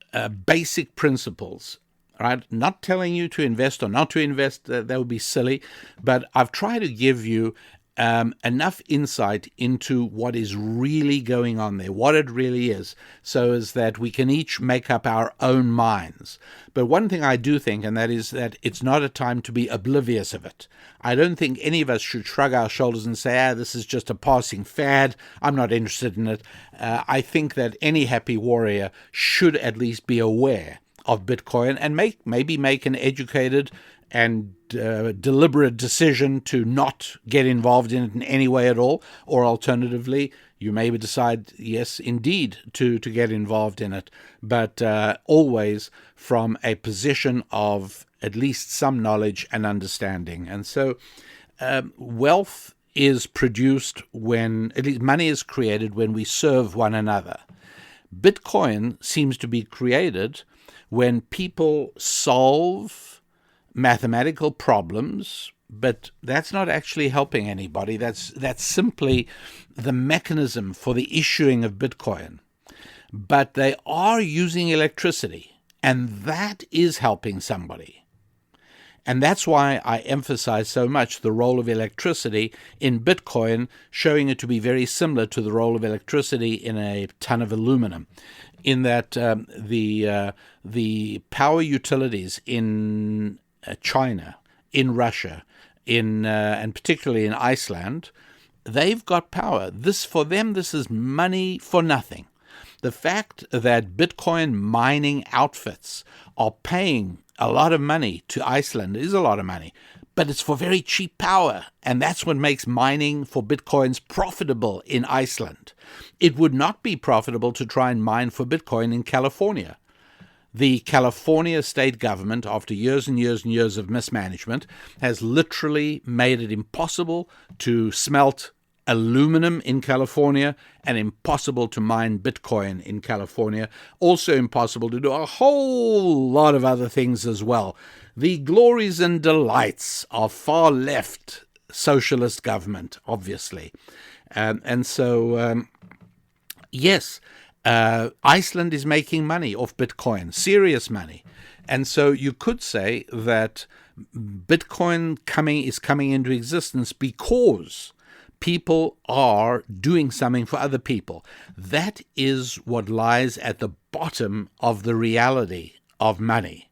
basic principles, right? Not telling you to invest or not to invest, that would be silly, but I've tried to give you enough insight into what is really going on there, what it really is, so as that we can each make up our own minds. But one thing I do think, and that is that it's not a time to be oblivious of it. I don't think any of us should shrug our shoulders and say, this is just a passing fad, I'm not interested in it. I think that any happy warrior should at least be aware of Bitcoin and maybe make an educated and deliberate decision to not get involved in it in any way at all, or alternatively, you maybe decide, yes, indeed, to get involved in it, but always from a position of at least some knowledge and understanding. And so wealth is produced when, at least money is created when we serve one another. Bitcoin seems to be created when people solve mathematical problems, but that's not actually helping anybody. That's simply the mechanism for the issuing of Bitcoin. But they are using electricity, and that is helping somebody. And that's why I emphasize so much the role of electricity in Bitcoin, showing it to be very similar to the role of electricity in a ton of aluminum, in that the power utilities in China, in Russia, and particularly in Iceland, they've got power. For them, this is money for nothing. The fact that Bitcoin mining outfits are paying a lot of money to Iceland is a lot of money, but it's for very cheap power, and that's what makes mining for Bitcoins profitable in Iceland. It would not be profitable to try and mine for Bitcoin in California. The California state government, after years and years and years of mismanagement, has literally made it impossible to smelt aluminum in California and impossible to mine Bitcoin in California. Also impossible to do a whole lot of other things as well. The glories and delights of far left socialist government, obviously. Yes, Iceland is making money off Bitcoin, serious money. And so you could say that Bitcoin is coming into existence because people are doing something for other people. That is what lies at the bottom of the reality of money.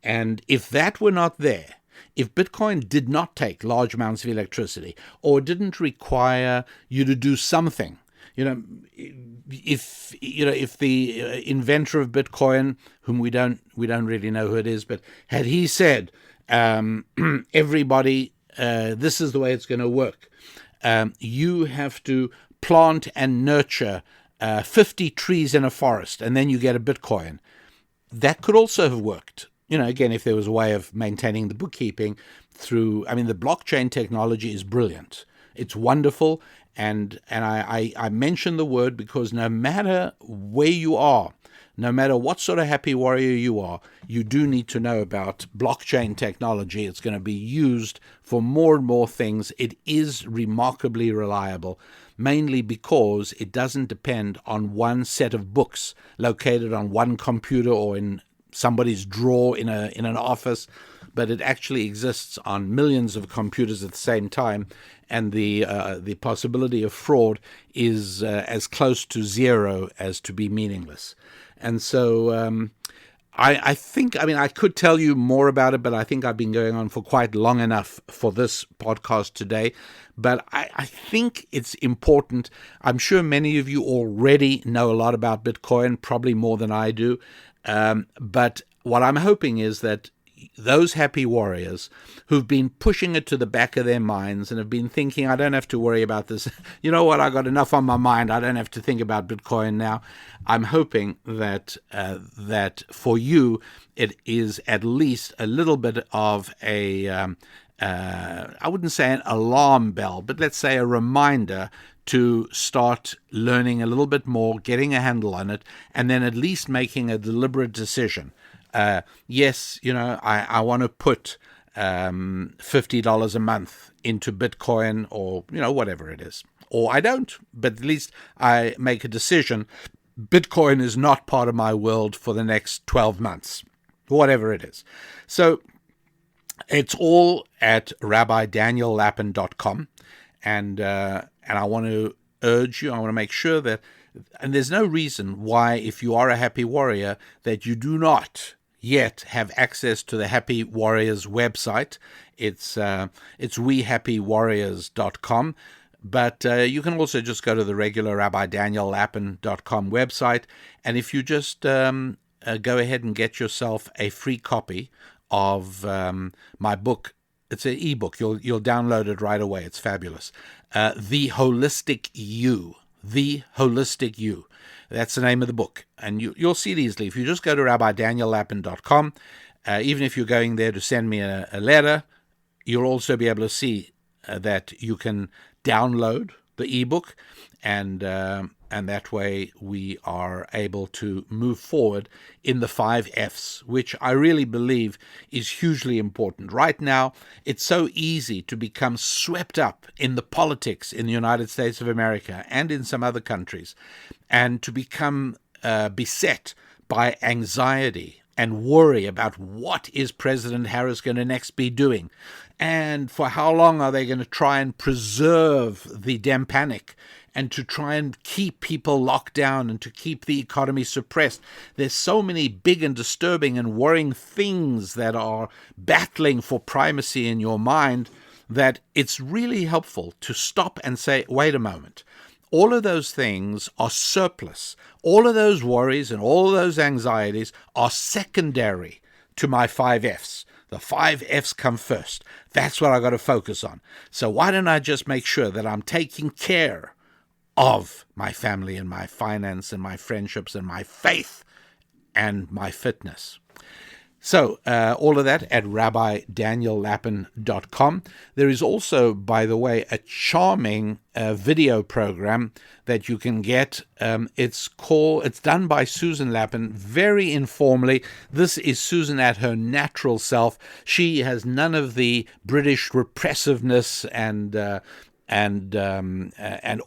And if that were not there, if Bitcoin did not take large amounts of electricity or didn't require you to do something, if the inventor of Bitcoin, whom we don't really know who it is, but had he said, everybody, this is the way it's going to work. You have to plant and nurture 50 trees in a forest, and then you get a Bitcoin. That could also have worked. Again, if there was a way of maintaining the bookkeeping the blockchain technology is brilliant. It's wonderful. And I mention the word because no matter where you are, no matter what sort of happy warrior you are, you do need to know about blockchain technology. It's going to be used for more and more things. It is remarkably reliable, mainly because it doesn't depend on one set of books located on one computer or in somebody's drawer in an office, but it actually exists on millions of computers at the same time, and the possibility of fraud is as close to zero as to be meaningless. And so I think, I could tell you more about it, but I think I've been going on for quite long enough for this podcast today. But I think it's important. I'm sure many of you already know a lot about Bitcoin, probably more than I do. But what I'm hoping is that those happy warriors who've been pushing it to the back of their minds and have been thinking, I don't have to worry about this. You know what? I got enough on my mind. I don't have to think about Bitcoin now. I'm hoping that for you, it is at least a little bit of I wouldn't say an alarm bell, but let's say a reminder to start learning a little bit more, getting a handle on it, and then at least making a deliberate decision. Yes, I want to put $50 a month into Bitcoin or, whatever it is. Or I don't, but at least I make a decision. Bitcoin is not part of my world for the next 12 months, whatever it is. So it's all at rabbidaniellapin.com. And I want to urge you, I want to make sure that, and there's no reason why, if you are a happy warrior, that you do not yet have access to the Happy Warriors website. It's wehappywarriors.com. But you can also just go to the regular rabbidaniellapin.com website. And if you just go ahead and get yourself a free copy of my book, it's an ebook. You'll download it right away. It's fabulous. The Holistic You. The Holistic You. That's the name of the book. And you'll see it easily. If you just go to rabbidaniellapin.com, even if you're going there to send me a letter, you'll also be able to see that you can download the ebook, and that way we are able to move forward in the 5 F's, which I really believe is hugely important. Right now, it's so easy to become swept up in the politics in the United States of America and in some other countries, and to become beset by anxiety and worry about what is President Harris going to next be doing, and for how long are they going to try and preserve the damn panic and to try and keep people locked down and to keep the economy suppressed. There's so many big and disturbing and worrying things that are battling for primacy in your mind that it's really helpful to stop and say, wait a moment. All of those things are surplus. All of those worries and all of those anxieties are secondary to my 5 Fs. The 5 Fs come first. That's what I got to focus on. So why don't I just make sure that I'm taking care of my family and my finance and my friendships and my faith and my fitness? So all of that at rabbidaniellapin.com. There is also, by the way, a charming video program that you can get. It's done by Susan Lapin, very informally. This is Susan at her natural self. She has none of the British repressiveness and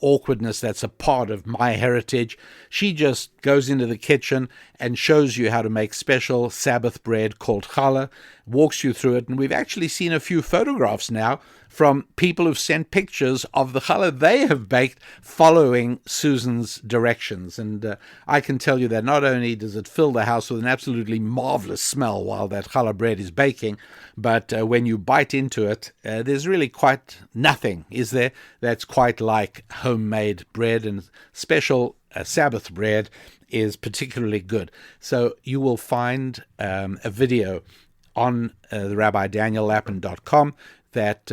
awkwardness that's a part of my heritage. She just goes into the kitchen and shows you how to make special Sabbath bread called challah, walks you through it, and we've actually seen a few photographs now from people who've sent pictures of the challah they have baked following Susan's directions. And I can tell you that not only does it fill the house with an absolutely marvelous smell while that challah bread is baking, but when you bite into it, there's really quite nothing, is there, that's quite like homemade bread, and special Sabbath bread is particularly good. So you will find a video on the rabbidaniellapin.com that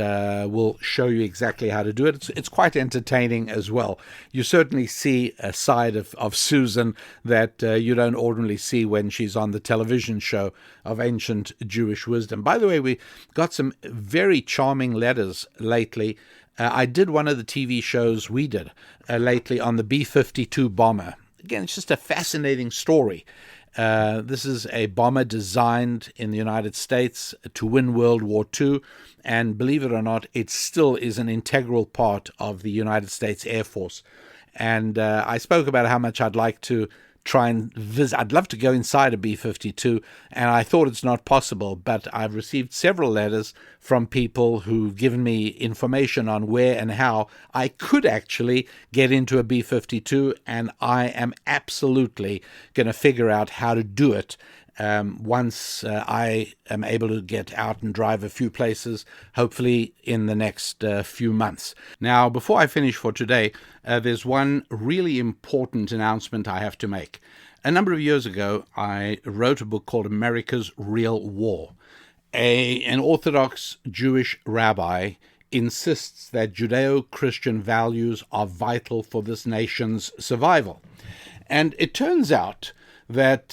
will show you exactly how to do it. It's quite entertaining as well. You certainly see a side of Susan that you don't ordinarily see when she's on the television show of Ancient Jewish Wisdom. By the way, we got some very charming letters lately. I did one of the TV shows we did lately on the B-52 bomber. Again, it's just a fascinating story. This is a bomber designed in the United States to win World War II, and believe it or not, it still is an integral part of the United States Air Force. And I spoke about how much I'd like to try and visit. I'd love to go inside a B-52, and I thought it's not possible, but I've received several letters from people who've given me information on where and how I could actually get into a B-52, and I am absolutely going to figure out how to do it once I am able to get out and drive a few places, hopefully in the next few months. Now, before I finish for today, there's one really important announcement I have to make. A number of years ago, I wrote a book called America's Real War. An Orthodox Jewish rabbi insists that Judeo-Christian values are vital for this nation's survival. And it turns out that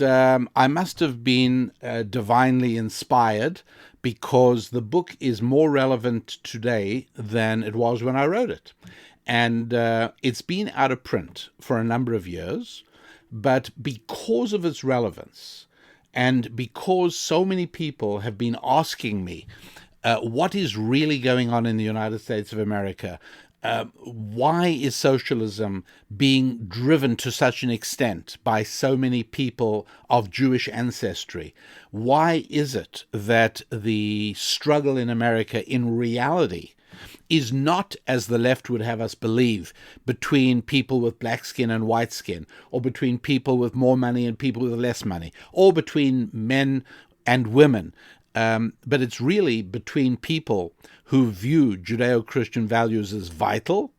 I must have been divinely inspired, because the book is more relevant today than it was when I wrote it. And it's been out of print for a number of years, but because of its relevance, and because so many people have been asking me what is really going on in the United States of America, why is socialism being driven to such an extent by so many people of Jewish ancestry? Why is it that the struggle in America in reality is not, as the left would have us believe, between people with black skin and white skin, or between people with more money and people with less money, or between men and women? But it's really between people who view Judeo-Christian values as vital,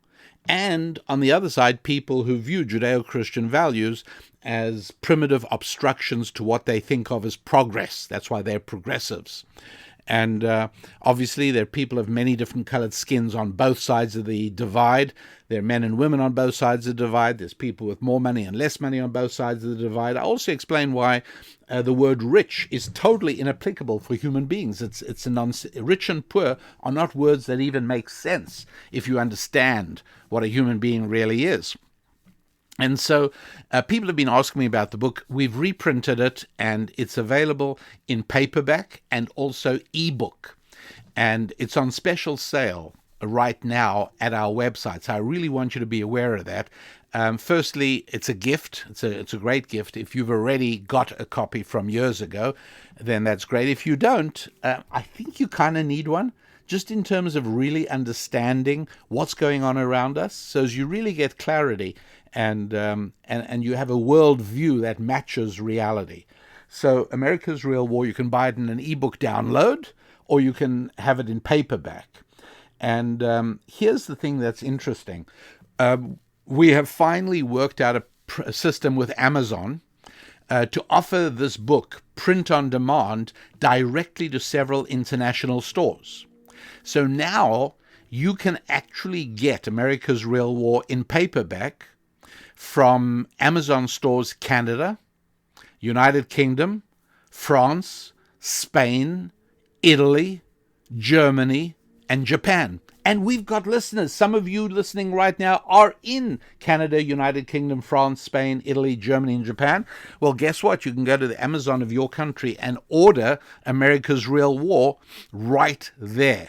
and on the other side, people who view Judeo-Christian values as primitive obstructions to what they think of as progress. That's why they're progressives. And obviously, there are people of many different colored skins on both sides of the divide. There are men and women on both sides of the divide. There's people with more money and less money on both sides of the divide. I also explain why the word rich is totally inapplicable for human beings. Rich and poor are not words that even make sense if you understand what a human being really is. And so people have been asking me about the book. We've reprinted it, and it's available in paperback and also ebook. And it's on special sale right now at our website. So I really want you to be aware of that. Firstly, it's a gift. It's a great gift. If you've already got a copy from years ago, then that's great. If you don't, I think you kind of need one, just in terms of really understanding what's going on around us, so as you really get clarity and you have a world view that matches reality. So America's Real War, you can buy it in an ebook download, or you can have it in paperback. And here's the thing that's interesting. We have finally worked out a system with Amazon to offer this book, print on demand, directly to several international stores. So now you can actually get America's Real War in paperback from Amazon stores Canada, United Kingdom, France, Spain, Italy, Germany, and Japan. And we've got listeners. Some of you listening right now are in Canada, United Kingdom, France, Spain, Italy, Germany, and Japan. Well, guess what? You can go to the Amazon of your country and order America's Real War right there.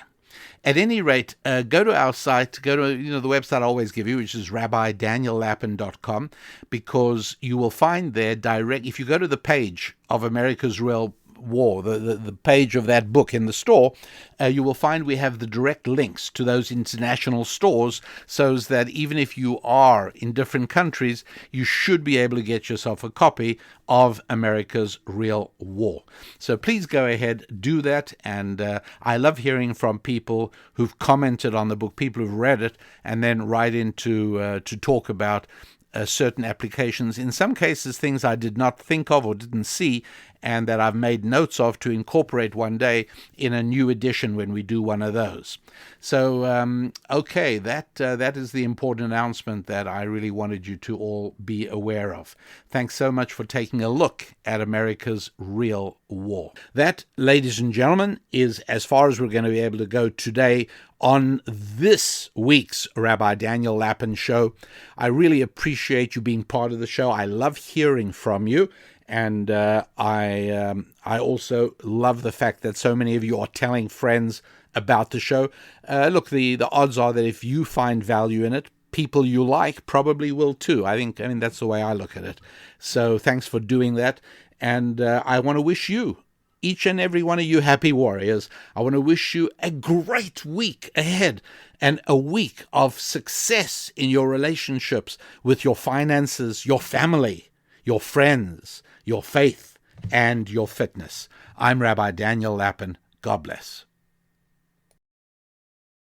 At any rate, go to our site, go to the website I always give you, which is rabbidaniellapin.com, because you will find there direct, if you go to the page of America's Real War, the page of that book in the store, you will find we have the direct links to those international stores, so that even if you are in different countries, you should be able to get yourself a copy of America's Real War. So please go ahead, do that. And I love hearing from people who've commented on the book, people who've read it, and then write in to talk about certain applications, in some cases things I did not think of or didn't see, and that I've made notes of to incorporate one day in a new edition when we do one of those. So, okay, that is the important announcement that I really wanted you to all be aware of. Thanks so much for taking a look at America's Real War. That, ladies and gentlemen, is as far as we're going to be able to go today on this week's Rabbi Daniel Lapin Show. I really appreciate you being part of the show. I love hearing from you. And I also love the fact that so many of you are telling friends about the show. Look, the odds are that if you find value in it, people you like probably will too. I mean, that's the way I look at it. So thanks for doing that. And I want to wish you, each and every one of you happy warriors, I want to wish you a great week ahead and a week of success in your relationships with your finances, your family, your friends, your faith, and your fitness. I'm Rabbi Daniel Lapin. God bless.